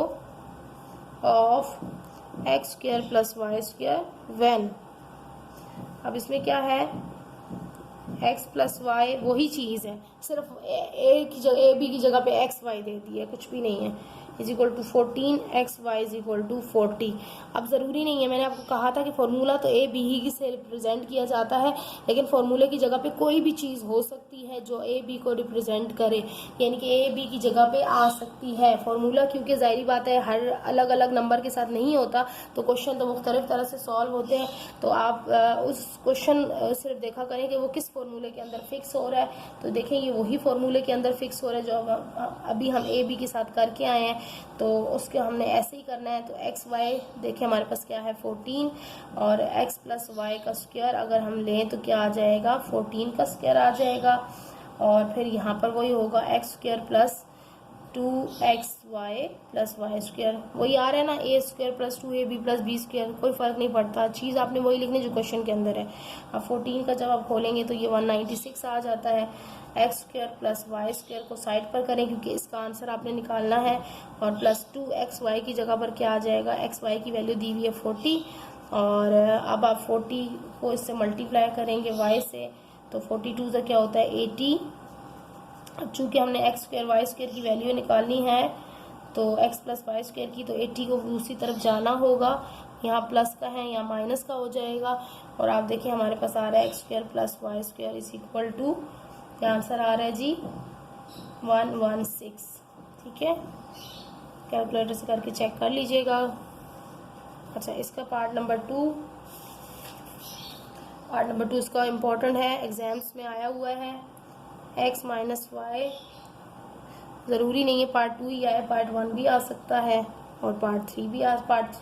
of x square plus Y square when. अब इसमें क्या है, एक्स प्लस वाई वही चीज़ है, सिर्फ ए की जगह ए बी की जगह पे एक्स वाई दे दी है, कुछ भी नहीं है। Is equal to 14 x y is equal to 40। अब ज़रूरी नहीं है, मैंने आपको कहा था कि फार्मूला तो ए बी ही से रिप्रेजेंट किया जाता है, लेकिन फार्मूले की जगह पे कोई भी चीज़ हो सकती है जो ए बी को रिप्रेजेंट करे, यानी कि ए बी की जगह पे आ सकती है फार्मूला। क्योंकि ज़ाहिर बात है हर अलग अलग नंबर के साथ नहीं होता, तो क्वेश्चन तो मुख्तलिफ तरह से सॉल्व होते हैं। तो आप उस क्वेश्चन सिर्फ देखा करें कि वो किस फार्मूले के अंदर फिक्स हो रहा है। तो देखें ये वही फार्मूले के अंदर फिक्स हो रहा है जो अभी हम ए बी के साथ करके आए हैं, तो उसके हमने ऐसे ही करना है। तो एक्स वाई देखिए हमारे पास क्या है 14, और एक्स प्लस वाई का स्क्वायर अगर हम लें तो क्या आ जाएगा 14 का स्क्वायर आ जाएगा, और फिर यहाँ पर वही होगा x square plus 2x y plus Y square, वही आ रहा है ना, a square plus 2ab plus B square, कोई फ़र्क नहीं पड़ता, चीज़ आपने वही लिखनी जो क्वेश्चन के अंदर है। अब 14 का जब आप खोलेंगे तो ये 196 आ जाता है। X square plus Y square को साइड पर करें क्योंकि इसका आंसर आपने निकालना है, और प्लस 2xy की जगह पर क्या आ जाएगा, xy की वैल्यू दी हुई है 40, और अब आप 40 को इससे मल्टीप्लाई करेंगे y से, तो 42 से क्या होता है 80। अब चूँकि हमने एक्स स्क्वायर वाई स्क्वायर की वैल्यू निकालनी है, तो एक्स प्लस वाई स्क्वायर की, तो 80 को दूसरी तरफ जाना होगा, यहाँ प्लस का है यहाँ माइनस का हो जाएगा, और आप देखिए हमारे पास आ रहा है x square plus Y square is equal to, क्या आंसर आ रहा है जी 116। ठीक है, कैलकुलेटर से करके चेक कर लीजिएगा। अच्छा, इसका पार्ट नंबर टू इसका इम्पोर्टेंट है, एग्जाम्स में आया हुआ है। एक्स माइनस वाई, ज़रूरी नहीं है पार्ट 2 ही आए, पार्ट 1 भी आ सकता है, और पार्ट 3 भी पार्ट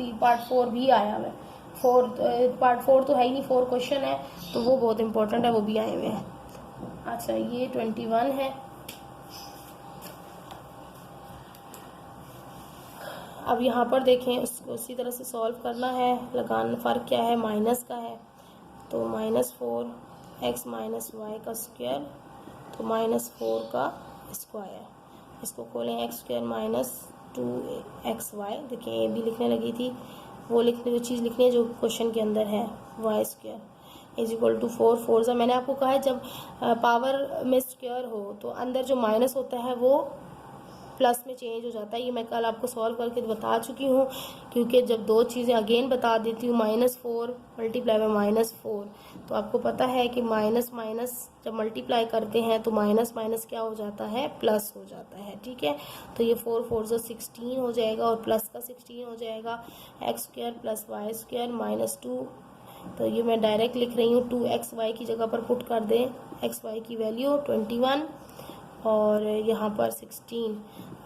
4 भी आया हुआ है। पार्ट 4 तो है ही नहीं, 4 क्वेश्चन है, तो वो बहुत इंपॉर्टेंट है, वो भी आए हुए हैं। अच्छा, ये 21 है। अब यहाँ पर देखें, उसको उसी तरह से सॉल्व करना है। लगाना फ़र्क क्या है, माइनस का है, तो -4 एक्स माइनस वाई का स्क्वायर, तो -4 का स्क्वायर, इसको खोलें एक्स स्क्वायर माइनस 2xy, देखिए ये भी लिखने लगी थी, वो चीज़ लिखनी है जो क्वेश्चन के अंदर है, y square is equal to 4 सा, मैंने आपको कहा है जब पावर में स्क्वायर हो तो अंदर जो माइनस होता है वो प्लस में चेंज हो जाता है। ये मैं कल आपको सॉल्व करके बता चुकी हूँ, क्योंकि जब दो चीज़ें अगेन बता देती हूँ, -4 मल्टीप्लाई में -4, तो आपको पता है कि माइनस माइनस जब मल्टीप्लाई करते हैं तो माइनस माइनस क्या हो जाता है, प्लस हो जाता है। ठीक है, तो ये 4 4 से 16 हो जाएगा, और प्लस का 16 हो जाएगा, x square plus Y square -2, तो ये मैं डायरेक्ट लिख रही हूँ, 2xy की जगह पर पुट कर दें, xy की वैल्यू 21 और यहाँ पर 16।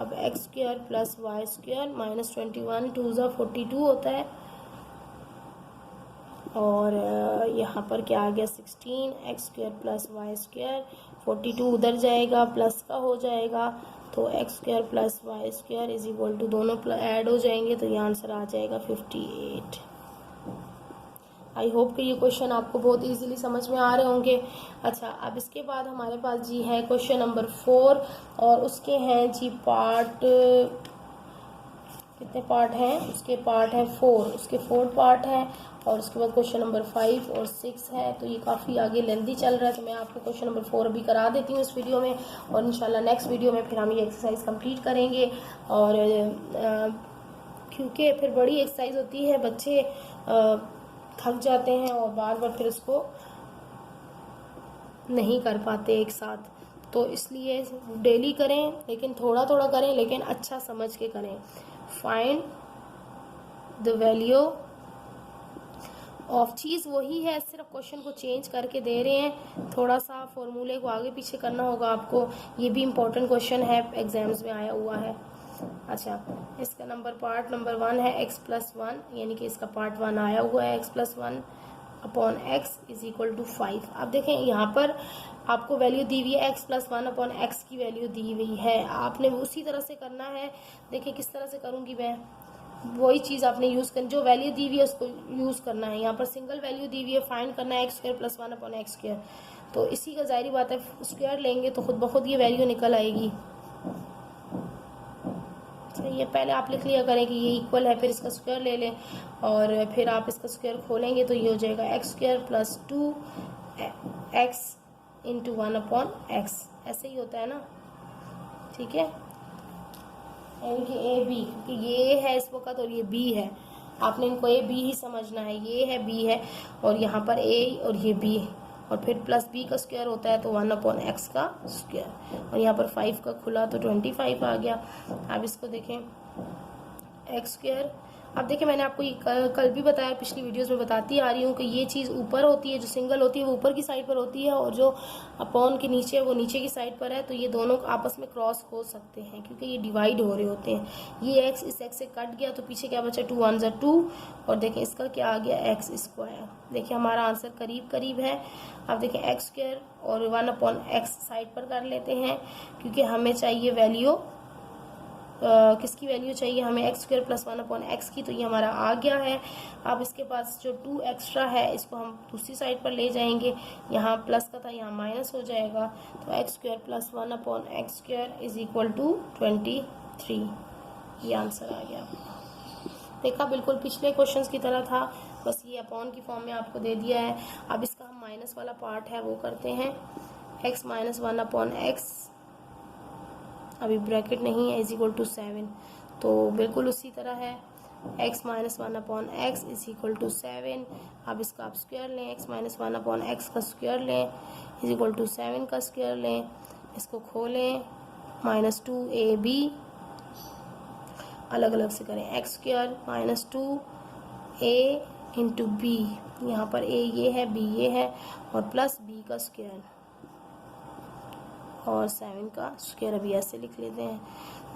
अब x square plus Y square -21 2 ज़ा 42 होता है, और यहाँ पर क्या आ गया 16 x square plus Y square, 42 उधर जाएगा प्लस का हो जाएगा, तो x square plus Y square is equal to दोनों ऐड हो जाएंगे, तो ये आंसर आ जाएगा 58। आई होप कि ये क्वेश्चन आपको बहुत इजीली समझ में आ रहे होंगे। अच्छा, अब इसके बाद हमारे पास जी है क्वेश्चन नंबर 4, और उसके हैं जी पार्ट, कितने पार्ट हैं उसके, पार्ट है 4, उसके 4 पार्ट हैं, और उसके बाद क्वेश्चन नंबर 5 और 6 है, तो ये काफ़ी आगे लेंदी चल रहा है, तो मैं आपको क्वेश्चन नंबर 4 अभी करा देती हूँ इस वीडियो में, और इंशाल्लाह नेक्स्ट वीडियो में फिर हम ये एक्सरसाइज कंप्लीट करेंगे। और क्योंकि फिर बड़ी एक्सरसाइज होती है, बच्चे थक जाते हैं और बार बार फिर उसको नहीं कर पाते एक साथ, तो इसलिए डेली करें, लेकिन थोड़ा थोड़ा करें, लेकिन अच्छा समझ के करें। फाइंड द वैल्यू ऑफ चीज़ वही है, सिर्फ क्वेश्चन को चेंज करके दे रहे हैं, थोड़ा सा फॉर्मूले को आगे पीछे करना होगा आपको। ये भी इम्पोर्टेंट क्वेश्चन है, एग्जाम्स में आया हुआ है। अच्छा, इसका पार्ट नंबर 1 है x+1, यानी कि इसका पार्ट 1 आया हुआ है x+1 upon x is equal to 5। अब देखें यहाँ पर आपको वैल्यू दी हुई है x+1 अपॉन x की वैल्यू दी हुई है, आपने उसी तरह से करना है। देखिए किस तरह से करूँगी मैं, वही चीज़ आपने यूज़ करनी, जो वैल्यू दी हुई है उसको यूज़ करना है। यहाँ पर सिंगल वैल्यू दी हुई है, फाइंड करना है x² + 1 अपॉन x², तो इसी का जाहिर बात है स्क्वायर लेंगे तो खुद ब खुद ये वैल्यू निकल आएगी। ये पहले आप लिख लिया करें कि ये इक्वल है, फिर इसका स्क्वायर ले लें और फिर आप इसका स्क्वायर खोलेंगे तो ये हो जाएगा x² + 2x × 1 अपॉन x, ऐसे ही होता है ना, ठीक है। यानी कि ए बी, क्योंकि ये है इस वक्त और ये बी है, आपने इनको ए बी ही समझना है, ये है बी है और यहाँ पर ए और ये बी, और फिर प्लस बी का स्क्वायर होता है तो 1 अपॉन एक्स का स्क्वायर, और यहाँ पर 5 का खुला तो 25 आ गया। अब इसको देखें x²। अब देखिए मैंने आपको ये कल भी बताया, पिछली वीडियोस में बताती आ रही हूँ कि ये चीज़ ऊपर होती है, जो सिंगल होती है वो ऊपर की साइड पर होती है और जो अपॉन के नीचे है वो नीचे की साइड पर है, तो ये दोनों आपस में क्रॉस हो सकते हैं क्योंकि ये डिवाइड हो रहे होते हैं। ये x इस x से कट गया तो पीछे क्या बचा, 2 1 = 2, और देखें इसका क्या आ गया x²। देखिए हमारा आंसर करीब करीब है। अब देखें x² और 1 अपॉन x साइड पर कर लेते हैं क्योंकि हमें चाहिए वैल्यू, किसकी वैल्यू चाहिए हमें, x² + 1 अपॉन x की, तो ये हमारा आ गया है। अब इसके पास जो 2 एक्स्ट्रा है इसको हम दूसरी साइड पर ले जाएंगे, यहाँ प्लस का था यहाँ माइनस हो जाएगा, तो x² + 1 upon x² is equal to 23। ये आंसर आ गया। देखा बिल्कुल पिछले क्वेश्चंस की तरह था, बस ये अपॉन की फॉर्म में आपको दे दिया है। अब इसका हम माइनस वाला पार्ट है वो करते हैं, x - 1 अपॉन x, अभी ब्रैकेट नहीं है, इज इक्वल टू 7, तो बिल्कुल उसी तरह है, x - 1 upon x is equal to 7। अब इसका आप स्क्वायर लें, x - 1 अपॉन x का स्क्वायर लें इज इक्वल टू 7 का स्क्वायर लें, इसको खोलें, -2ab, अलग अलग से करें, x² - 2a × b, यहाँ पर a ये है, b ये है, और प्लस b का स्क्वायर और 7 का स्क्वायर, अभी ऐसे लिख लेते हैं।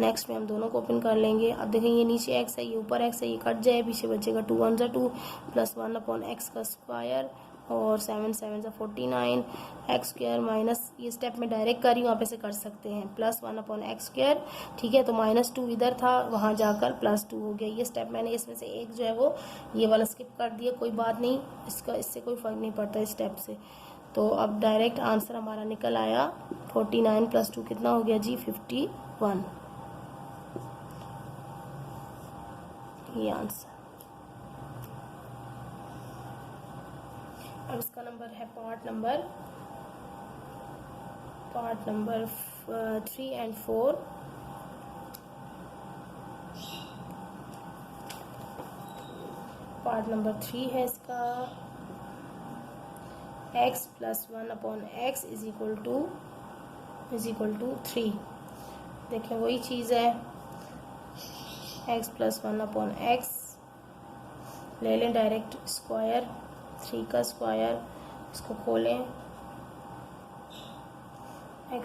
नेक्स्ट में हम दोनों को ओपन कर लेंगे। अब देखें ये नीचे x है, ये ऊपर x है, ये कट जाए, पीछे बचेगा 2 1 = 2 + 1 अपॉन x का स्क्वायर और 7 7 = 49, x² माइनस, ये स्टेप में डायरेक्ट कर रही हूँ, आप ऐसे कर सकते हैं, +1 अपॉन x², ठीक है। तो -2 इधर था, वहाँ जाकर +2 हो गया। ये स्टेप मैंने इसमें से एक जो है वो ये वाला स्किप कर दिया, कोई बात नहीं, इससे कोई फ़र्क नहीं पड़ता इस स्टेप से। तो अब डायरेक्ट आंसर हमारा निकल आया 49 + 2 कितना हो गया जी, 51, ये आंसर। अब इसका नंबर है पार्ट नंबर 3 और 4। पार्ट नंबर 3 है इसका, x + 1 upon x is equal to 3। देखें वही चीज़ है, x + 1 अपॉन x ले लें डायरेक्ट स्क्वायर, 3 का स्क्वायर, इसको खोलें, x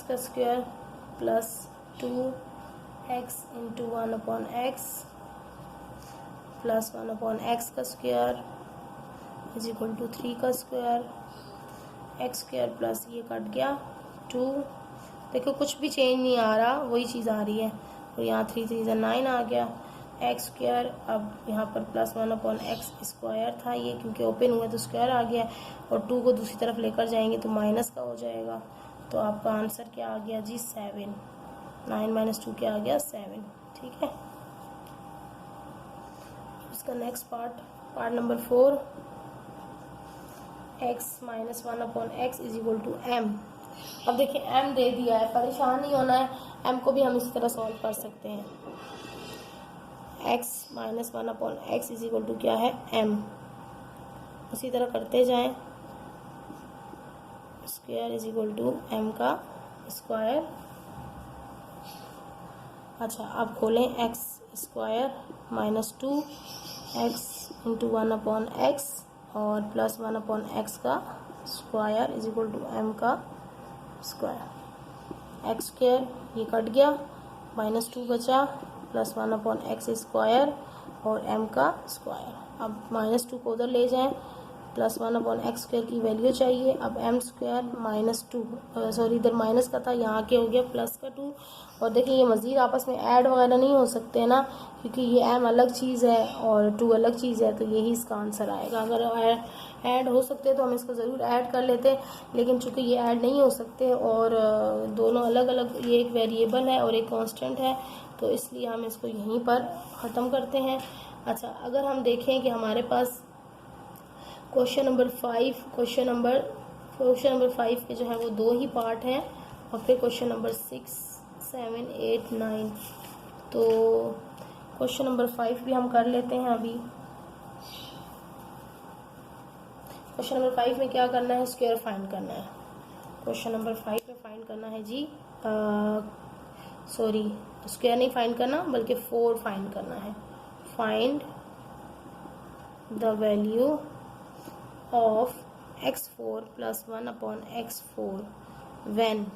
का square plus 2x × 1 upon x plus 1 upon x का स्क्वायर इज इक्वल टू 3 का स्क्वायर, x² प्लस ये कट गया 2। देखो कुछ भी चेंज नहीं आ रहा, वही चीज़ आ रही है, और यहाँ 3 3 = 9 आ गया, x²। अब यहाँ पर +1 अपॉन x स्क्वायर था ये, क्योंकि ओपन हुआ तो स्क्वायर आ गया, और 2 को दूसरी तरफ लेकर जाएंगे तो माइनस का हो जाएगा। तो आपका आंसर क्या आ गया जी, 7। 9 - 2 क्या आ गया, 7, ठीक है। इसका next part number 4, x - 1 upon x is equal to m। अब देखिए m दे दिया है, परेशान नहीं होना है, m को भी हम इस तरह सॉल्व कर सकते हैं। x - 1 upon x is equal to क्या है, m, उसी तरह करते जाएं, square is equal to m का स्क्वायर। अच्छा अब खोलें x² एक्स इंटू 1/x और प्लस 1/x का square is equal to m का स्क्वायर। एक्स स्क्वायर ये कट गया, -2 बचा, प्लस 1/x स्क्वायर और m का स्क्वायर। अब -2 को उधर ले जाएं, प्लस 1/x स्क्वायर की वैल्यू चाहिए। अब m स्क्वायर -2 सॉरी इधर माइनस का था, यहाँ के हो गया प्लस का 2। और देखिए ये मज़ीद आपस में ऐड वगैरह नहीं हो सकते हैं ना, क्योंकि ये m अलग चीज़ है और 2 अलग चीज़ है, तो यही इसका आंसर आएगा। अगर ऐड हो सकते तो हम इसको ज़रूर ऐड कर लेते, लेकिन चूँकि ये ऐड नहीं हो सकते और दोनों अलग अलग, ये एक वेरिएबल है और एक कांस्टेंट है, तो इसलिए हम इसको यहीं पर ख़त्म करते हैं। अच्छा, अगर हम देखें कि हमारे पास क्वेश्चन नंबर 5 के जो है वो 2 ही पार्ट हैं और फिर क्वेश्चन नंबर 6, 7, 8, 9, तो क्वेश्चन नंबर 5 भी हम कर लेते हैं अभी। क्वेश्चन नंबर 5 में क्या करना है, स्क्वायर फाइंड करना है। क्वेश्चन नंबर 5 में फाइंड करना है जी, सॉरी स्क्वायर नहीं फाइंड करना बल्कि 4 फाइंड करना है। Find the value of x4 plus 1/x4 when.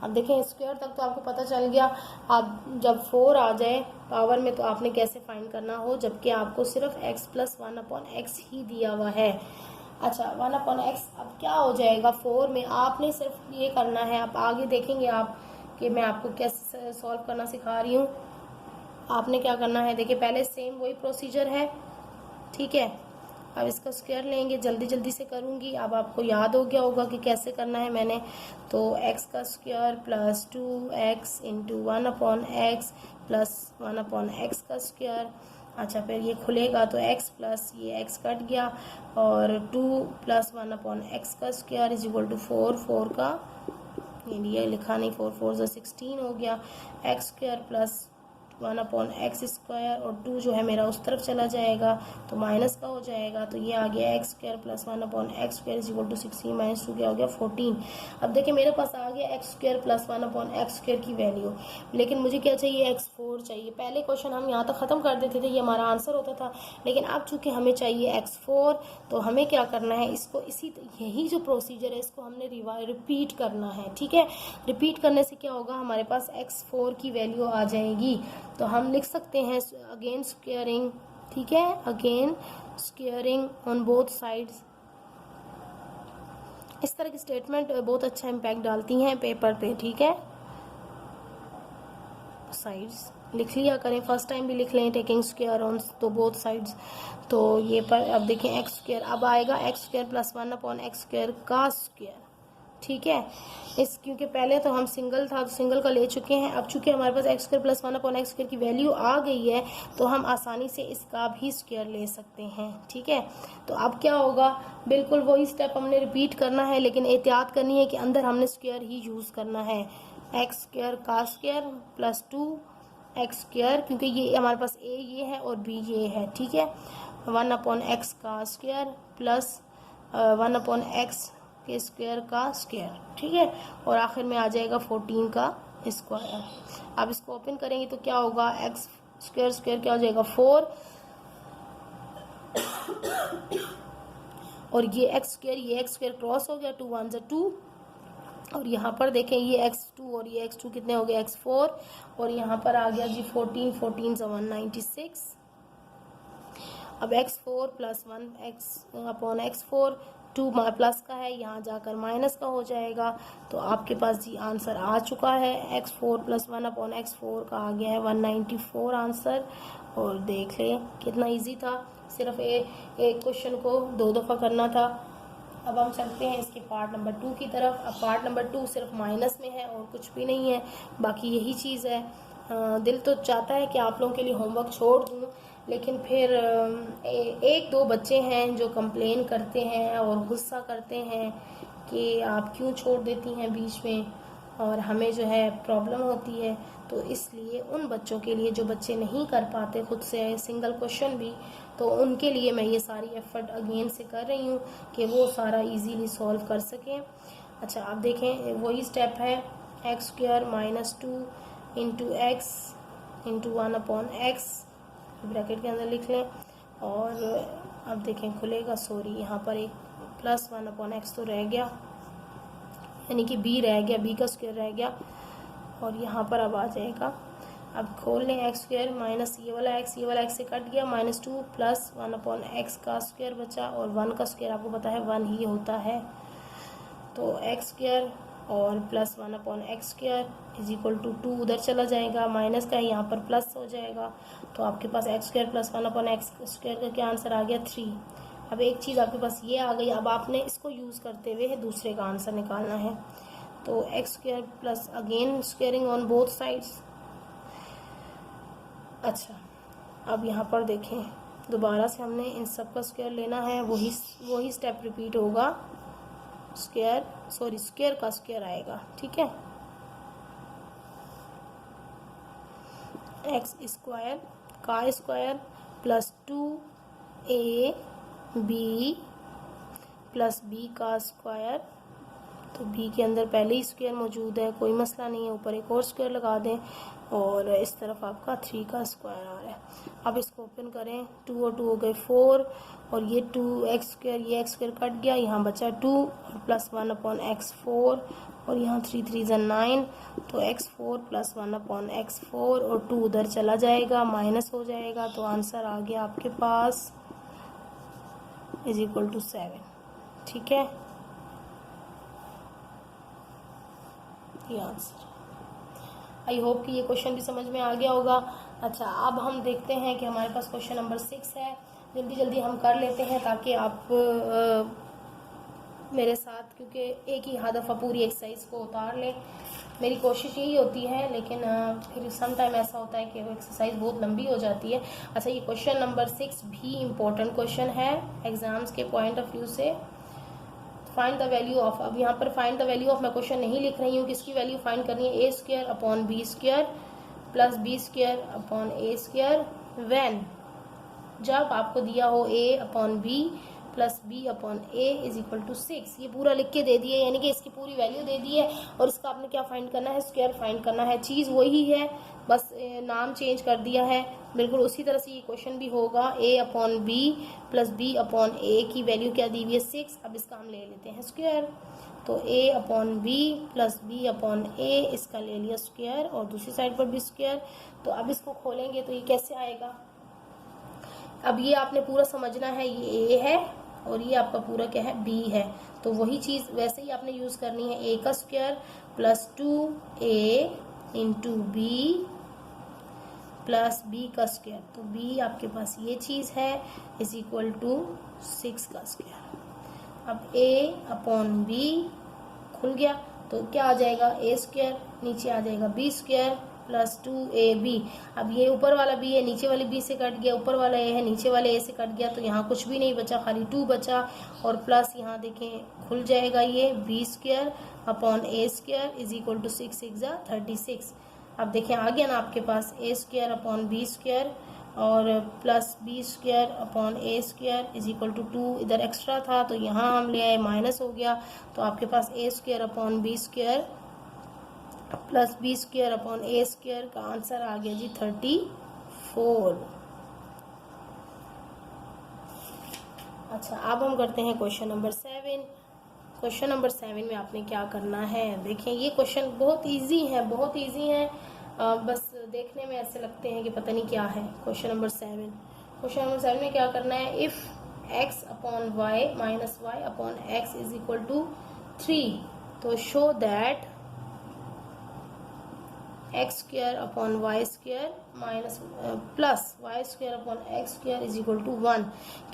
अब देखें स्क्वायर तक तो आपको पता चल गया। अब जब 4 आ जाए पावर में तो आपने कैसे फाइंड करना हो, जबकि आपको सिर्फ x प्लस 1/x ही दिया हुआ है। अच्छा 1/x अब क्या हो जाएगा 4 में, आपने सिर्फ ये करना है। आप आगे देखेंगे आप कि मैं आपको कैसे सॉल्व करना सिखा रही हूँ। आपने क्या करना है, देखिए पहले सेम वही प्रोसीजर है, ठीक है। अब इसका स्क्वायर लेंगे, जल्दी जल्दी से करूँगी। अब आपको याद हो गया होगा कि कैसे करना है मैंने, तो x का square plus 2x into 1/x plus 1/x का स्क्वायर। अच्छा फिर ये खुलेगा तो x प्लस ये x कट गया और 2 प्लस 1/x का स्क्वायर इज इक्वल टू 4 का ये लिखा नहीं, 4 4 16 हो गया। x square plus 1/x square और 2 जो है मेरा उस तरफ चला जाएगा तो माइनस का हो जाएगा, तो ये आ गया x square plus 1/x square is equal to 16 minus 2 क्या हो गया 14। अब देखिए मेरे पास आ गया x square plus 1/x square की वैल्यू, लेकिन मुझे क्या चाहिए, x4 चाहिए। पहले क्वेश्चन हम यहाँ तक ख़त्म कर देते थे, ये हमारा आंसर होता था, लेकिन अब चूँकि हमें चाहिए x4 तो हमें क्या करना है, इसको यही जो प्रोसीजर है इसको हमने रिपीट करना है, ठीक है। रिपीट करने से क्या होगा, हमारे पास x4 की वैल्यू आ जाएगी। तो हम लिख सकते हैं अगेन स्क्वायरिंग, ठीक है, again squaring on both sides. इस तरह की स्टेटमेंट बहुत अच्छा इम्पैक्ट डालती हैं पेपर पे, ठीक है। साइड्स लिख लिया करें, फर्स्ट टाइम भी लिख लें टेकिंग स्क्वायर ऑन तो बोथ साइड्स। तो ये पर अब देखें एक्स स्क्वायर अब आएगा x square plus 1/x square का स्क्वायर, ठीक है। क्योंकि पहले तो हम सिंगल था तो सिंगल का ले चुके हैं, अब चूंकि हमारे पास x square plus 1/x square की वैल्यू आ गई है तो हम आसानी से इसका भी स्क्वायर ले सकते हैं, ठीक है। तो अब क्या होगा, बिल्कुल वही स्टेप हमने रिपीट करना है, लेकिन एहतियात करनी है कि अंदर हमने स्क्वायर ही यूज़ करना है। एक्स स्क्वायर का स्क्वायर प्लस 2x स्क्वायर, क्योंकि ये हमारे पास a ये है और b ये है, ठीक है। 1/x का स्क्वायर प्लस 1/x के स्क्वायर का स्क्वायर, ठीक है। और आखिर में आ जाएगा 14 का स्क्वायर। अब इसको ओपन करेंगे तो क्या होगा, एक्स स्क्वायर स्क्वायर क्या हो जाएगा 4 और ये एक्स स्क्वायर क्रॉस हो गया, 2 1 2 और यहाँ पर देखें ये x2 और ये x2 कितने हो गए x4 और यहाँ पर आ गया जी 14 14 196। अब x4 प्लस 1/x4 2 प्लस का है, यहाँ जाकर माइनस का हो जाएगा। तो आपके पास जी आंसर आ चुका है, x4 प्लस 1/x4 का आ गया है 194 आंसर। और देख लें कितना इजी था, सिर्फ एक क्वेश्चन को 2 दफ़ा करना था। अब हम चलते हैं इसके पार्ट नंबर 2 की तरफ। अब पार्ट नंबर 2 सिर्फ माइनस में है और कुछ भी नहीं है, बाकी यही चीज़ है। दिल तो चाहता है कि आप लोगों के लिए होमवर्क छोड़ दूँ, लेकिन फिर एक दो बच्चे हैं जो कंप्लेन करते हैं और गुस्सा करते हैं कि आप क्यों छोड़ देती हैं बीच में, और हमें जो है प्रॉब्लम होती है। तो इसलिए उन बच्चों के लिए जो बच्चे नहीं कर पाते खुद से सिंगल क्वेश्चन भी, तो उनके लिए मैं ये सारी एफर्ट अगेन से कर रही हूँ कि वो सारा इजीली सॉल्व कर सकें। अच्छा आप देखें वही स्टेप है, x square minus 2 into x into 1/x bracket के अंदर लिख लें। और अब देखें खुलेगा, सॉरी यहाँ पर एक प्लस 1/x तो रह गया, यानी कि b रह गया, b का स्क्वायर रह गया, और यहाँ पर अब आ जाएगा। अब खोल लें एक्स स्क्वायर माइनस ये वाला x से कट गया, -2 प्लस 1/x का स्क्वायर बचा, और 1 का स्क्वायर आपको पता है 1 ही होता है, तो एक्स स्क्वायर और plus 1/x square is equal to 2 उधर चला जाएगा, माइनस का यहाँ पर प्लस हो जाएगा, तो आपके पास x square plus 1/x square का क्या आंसर आ गया 3। अब एक चीज़ आपके पास ये आ गई, अब आपने इसको यूज़ करते हुए दूसरे का आंसर निकालना है, तो x square plus again squaring on both sides. अच्छा, अब यहाँ पर देखें दोबारा से हमने इन सब का स्क्वायर लेना है, वही स्टेप रिपीट होगा, स्क्वायर का स्क्वायर आएगा, ठीक है। एक्स स्क्वायर का square plus 2ab plus b का स्क्वायर, तो b के अंदर पहले ही स्क्वायर मौजूद है, कोई मसला नहीं है, ऊपर एक और स्क्वायर लगा दें, और इस तरफ आपका 3 का स्क्वायर आ रहा है। अब इसको ओपन करें, 2 और 2 हो गए 4, और ये 2x स्क्वायर, ये x स्क्वायर कट गया, यहाँ बचा 2 और प्लस 1/x 4, और यहाँ 3 3 9, तो x4 प्लस 1/x4 और 2 उधर चला जाएगा, माइनस हो जाएगा, तो आंसर आ गया आपके पास इज इक्वल टू 7, ठीक है, ये आंसर। आई होप कि ये क्वेश्चन भी समझ में आ गया होगा। अच्छा, अब हम देखते हैं कि हमारे पास क्वेश्चन नंबर 6 है, जल्दी जल्दी हम कर लेते हैं ताकि आप मेरे साथ, क्योंकि एक ही दफ़ा पूरी एक्सरसाइज को उतार लें, मेरी कोशिश यही होती है, लेकिन फिर सम टाइम ऐसा होता है कि वो एक्सरसाइज बहुत लंबी हो जाती है। अच्छा, ये क्वेश्चन नंबर 6 भी इम्पोर्टेंट क्वेश्चन है एग्जाम्स के पॉइंट ऑफ व्यू से। फाइंड द वैल्यू ऑफ, अब यहाँ पर फाइंड द वैल्यू ऑफ मैं क्वेश्चन नहीं लिख रही हूँ, किसकी वैल्यू फाइंड करनी है, a square upon b square plus b square upon a square when, जब आपको दिया हो a upon b plus b upon a is equal to 6। ये पूरा लिख के दे दिए, यानी कि इसकी पूरी वैल्यू दे दी है, और इसका आपने क्या फाइंड करना है, स्क्वायर फाइंड करना है। चीज़ वही है, बस नाम चेंज कर दिया है। बिल्कुल उसी तरह से ये क्वेश्चन भी होगा, a upon b plus b upon a की वैल्यू क्या दी हुई है 6, अब इसका हम ले लेते हैं स्क्वायर, तो a upon b plus b upon a, इसका ले लिया स्क्वायर, और दूसरी साइड पर भी स्क्वायर। तो अब इसको खोलेंगे तो ये कैसे आएगा, अब ये आपने पूरा समझना है, ये a है और ये आपका पूरा क्या है b है, तो वही चीज़ वैसे ही आपने यूज़ करनी है, a का square plus 2a into b plus b का स्क्वायर, तो b आपके पास ये चीज़ है इज इक्वल टू 6 का स्क्वायर। अब a अपॉन b खुल गया, तो क्या आ जाएगा, a स्क्वायर, नीचे आ जाएगा b स्क्वायर प्लस 2ab। अब ये ऊपर वाला b है, नीचे वाले b से कट गया, ऊपर वाला a है, नीचे वाले a से कट गया, तो यहाँ कुछ भी नहीं बचा, खाली 2 बचा, और प्लस यहाँ देखें खुल जाएगा ये b square upon a square is equal to 6 6 36। अब देखें आ गया ना आपके पास a square upon b square और plus b square upon a square is equal to 2, इधर एक्स्ट्रा था तो यहाँ हम ले आए, माइनस हो गया, तो आपके पास a square upon b square plus b square upon a square का आंसर आ गया जी 34। अच्छा, अब हम करते हैं क्वेश्चन नंबर 7। क्वेश्चन नंबर 7 में आपने क्या करना है, देखें ये क्वेश्चन बहुत इजी है, बहुत इजी है, बस देखने में ऐसे लगते हैं कि पता नहीं क्या है। क्वेश्चन नंबर 7 में क्या करना है, if x upon y minus y upon x is equal to 3, तो show that x square upon y square minus plus Y square upon x square is equal to 1।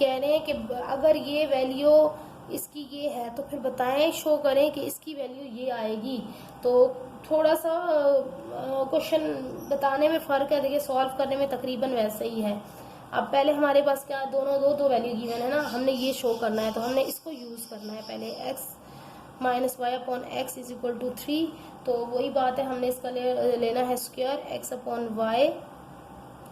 कह रहे हैं कि अगर ये वैल्यू इसकी ये है तो फिर बताएं, शो करें कि इसकी वैल्यू ये आएगी। तो थोड़ा सा क्वेश्चन बताने में फ़र्क है, देखिए सॉल्व करने में तकरीबन वैसे ही है। अब पहले हमारे पास क्या दोनों दो वैल्यू गिवन है ना, हमने ये शो करना है, तो हमने इसको यूज़ करना है पहले, x minus y upon x is equal to 3, तो वही बात है, हमने इसका लेना है स्क्वायर एक्स अपॉन वाई।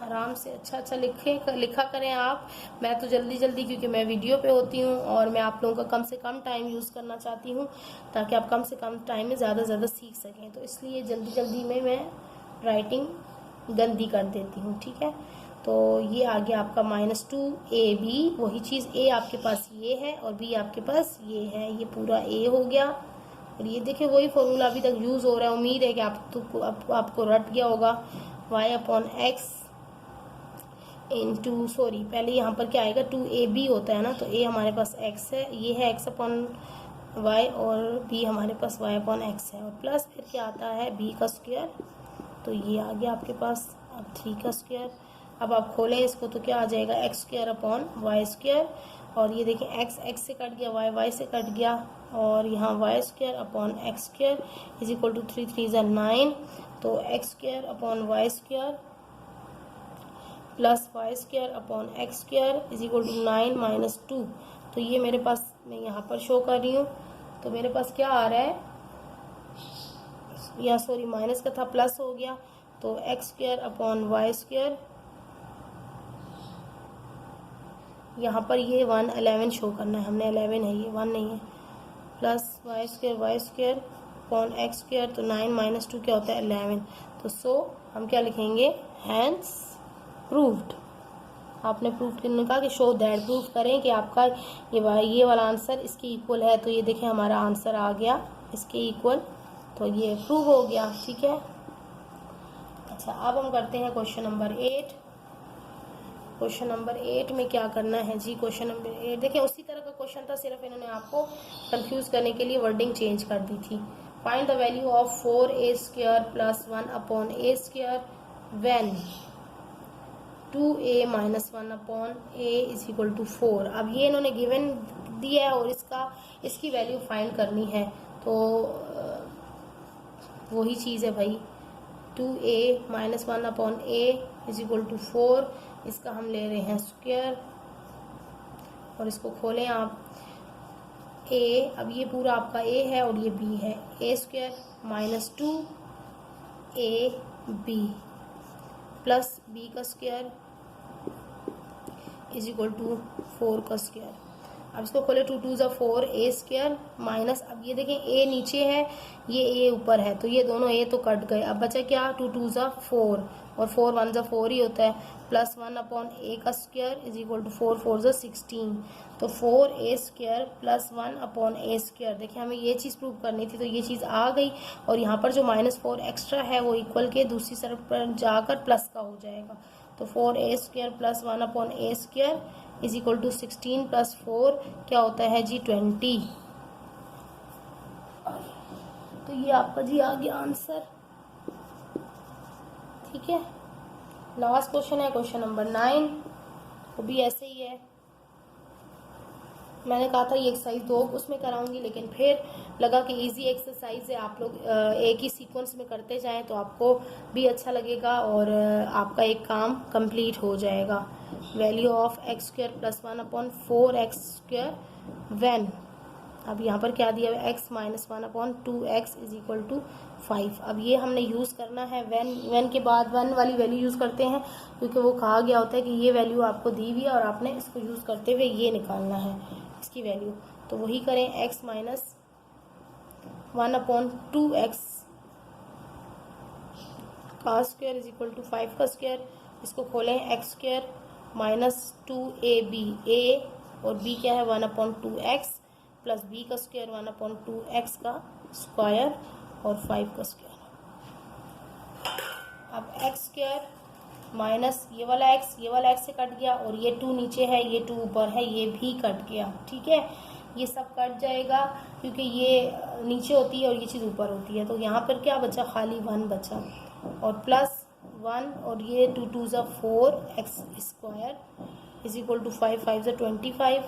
आराम से अच्छा लिखा करें आप, मैं तो जल्दी क्योंकि मैं वीडियो पे होती हूँ और मैं आप लोगों का कम से कम टाइम यूज़ करना चाहती हूँ ताकि आप कम से कम टाइम में ज़्यादा से ज़्यादा सीख सकें, तो इसलिए जल्दी में मैं राइटिंग गंदी कर देती हूँ, ठीक है। तो ये आ गया आपका -2ab। वही चीज़ ए आपके पास ये है और बी आपके पास ये है, ये पूरा ए हो गया। और ये देखिए वही फॉर्मूला अभी तक यूज़ हो रहा है। उम्मीद है कि आपको रट गया होगा। y/x इंटू सॉरी पहले यहाँ पर क्या आएगा 2ab होता है ना, तो a हमारे पास x है, ये है x/y और b हमारे पास y/x है, और प्लस फिर क्या आता है b का स्क्वायर। तो ये आ गया आपके पास अब 3 का स्क्वायर। अब आप खोलें इसको तो क्या आ जाएगा x² और ये देखिए x से कट गया, y से कट गया, और यहाँ y² इज इक्वल टू 3 3 ज़ा 9। तो x² plus y² is equal to 9 - 2। तो ये मेरे पास मैं यहाँ पर शो कर रही हूँ। तो मेरे पास क्या आ रहा है, या सॉरी माइनस का था प्लस हो गया। तो x² यहाँ पर ये 11 शो करना है हमने, 11 है ये 1 नहीं है, प्लस y² x²। तो 9 - 2 क्या होता है 11। तो सो हम क्या लिखेंगे, हैंस प्रूव्ड। आपने प्रूव करने कहा कि शो दैट, प्रूव करें कि आपका ये वाला आंसर इसके इक्वल है। तो ये देखें हमारा आंसर आ गया इसके इक्वल, तो ये प्रूव हो गया। ठीक है, अच्छा अब हम करते हैं क्वेश्चन नंबर 8। क्वेश्चन नंबर 8 में क्या करना है जी, क्वेश्चन नंबर 8 देखिए उसी तरह का क्वेश्चन था, सिर्फ इन्होंने आपको कंफ्यूज करने के लिए वर्डिंग चेंज कर दी थी। Find the value of 4a² + 1/a² when 2a - 1/a is equal to 4। अब ये इन्होंने गिवन दिया है और इसकी वैल्यू फाइंड करनी है। तो वही चीज़ है भाई, 2a - 1/a is equal to 4। इसका हम ले रहे हैं स्क्वायर और इसको खोलें आप a। अब ये पूरा आपका a है और ये b है, a² - 2ab प्लस b का स्क्वायर इज इक्वल टू 4 का स्क्वायर। अब इसको खोले 2 2 ज़ा 4 a² माइनस, अब ये देखें a नीचे है ये a ऊपर है, तो ये दोनों a तो कट गए। अब बचा क्या 2 2 ज़ा 4 और 4 1 ज़ा 4 ही होता है, प्लस 1/a का स्क्वायर इज इक्वल टू 4 4 ज़ा 16। तो 4a² प्लस 1/a²। देखिए हमें ये चीज़ प्रूव करनी थी, तो ये चीज़ आ गई। और यहाँ पर जो -4 एक्स्ट्रा है वो इक्वल के दूसरी तरफ पर जाकर प्लस का हो जाएगा। तो 4a² plus 1/a² is equal to 16 plus 4 क्या होता है जी 20। तो ये आपका जी आ गया आंसर। ठीक है, लास्ट क्वेश्चन है क्वेश्चन नंबर 9, वो भी ऐसे ही है। मैंने कहा था ये एक्सरसाइज 2 उसमें कराऊंगी, लेकिन फिर लगा कि इजी एक्सरसाइज है, आप लोग एक ही सीक्वेंस में करते जाएं तो आपको भी अच्छा लगेगा और आपका एक काम कंप्लीट हो जाएगा। Value of x² plus 1/4x² when, अब यहाँ पर क्या दिया है x - 1/2x is equal to 5। अब ये हमने यूज़ करना है व्हेन के बाद 1 वाली वैल्यू यूज़ करते हैं, क्योंकि वो कहा गया होता है कि ये वैल्यू आपको दी हुई है और आपने इसको यूज़ करते हुए ये निकालना है इसकी वैल्यू। तो वही करें x - 1/2x का स्क्वायर इज इक्वल टू 5 का स्क्वायर। इसको खोलें x² - 2ab, a और b क्या है 1/2x प्लस b का स्क्वायर 1/2x का स्क्वायर और 5 का स्क्वायर। अब x² माइनस ये वाला x से कट गया और ये 2 नीचे है ये 2 ऊपर है, ये भी कट गया। ठीक है, ये सब कट जाएगा क्योंकि ये नीचे होती है और ये चीज़ ऊपर होती है। तो यहाँ पर क्या बचा, खाली 1 बचा और प्लस 1 और ये 2 2 ज़ा 4x² इज इक्वल टू 5 5 ज़ा 25।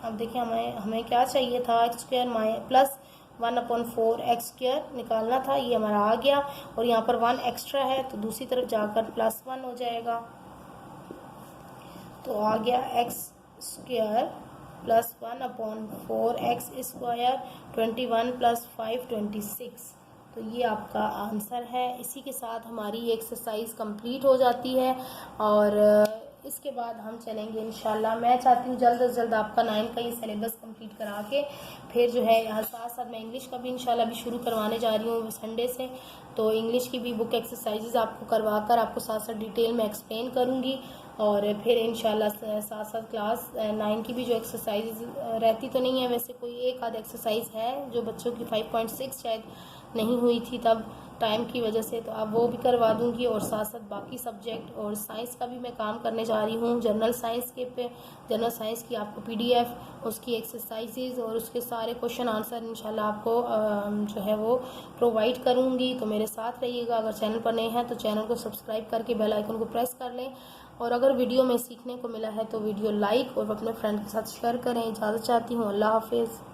अब देखिए हमें क्या चाहिए था x² प्लस 1/4x² निकालना था, ये हमारा आ गया और यहाँ पर 1 एक्स्ट्रा है तो दूसरी तरफ जाकर प्लस 1 हो जाएगा। तो आ गया x² प्लस 1/4x², 21 प्लस 5 26। तो ये आपका आंसर है। इसी के साथ हमारी एक्सरसाइज कंप्लीट हो जाती है और इसके बाद हम चलेंगे इंशाल्लाह। मैं चाहती हूँ जल्द से जल्द आपका 9 का ये सिलेबस कंप्लीट करा के फिर जो है यहाँ साथ साथ मैं इंग्लिश का भी इंशाल्लाह भी शुरू करवाने जा रही हूँ संडे से। तो इंग्लिश की भी बुक एक्सरसाइजेज आपको करवा कर आपको साथ साथ डिटेल में एक्सप्लेन करूँगी और फिर इंशाल्लाह साथ साथ क्लास 9 की भी जो एक्सरसाइज रहती तो नहीं है, वैसे कोई एक आध एक्सरसाइज है जो बच्चों की 5.6 शायद नहीं हुई थी तब टाइम की वजह से, तो अब वो भी करवा दूंगी। और साथ साथ बाकी सब्जेक्ट और साइंस का भी मैं काम करने जा रही हूँ। जनरल साइंस की आपको PDF, उसकी एक्सरसाइजेज और उसके सारे क्वेश्चन आंसर इंशाल्लाह आपको जो है वो प्रोवाइड करूँगी। तो मेरे साथ रहिएगा। अगर चैनल पर नए हैं तो चैनल को सब्सक्राइब करके बेल आइकन को प्रेस कर लें, और अगर वीडियो में सीखने को मिला है तो वीडियो लाइक और अपने फ्रेंड के साथ शेयर करें। इजाज़त चाहती हूँ। अल्लाह हाफिज़।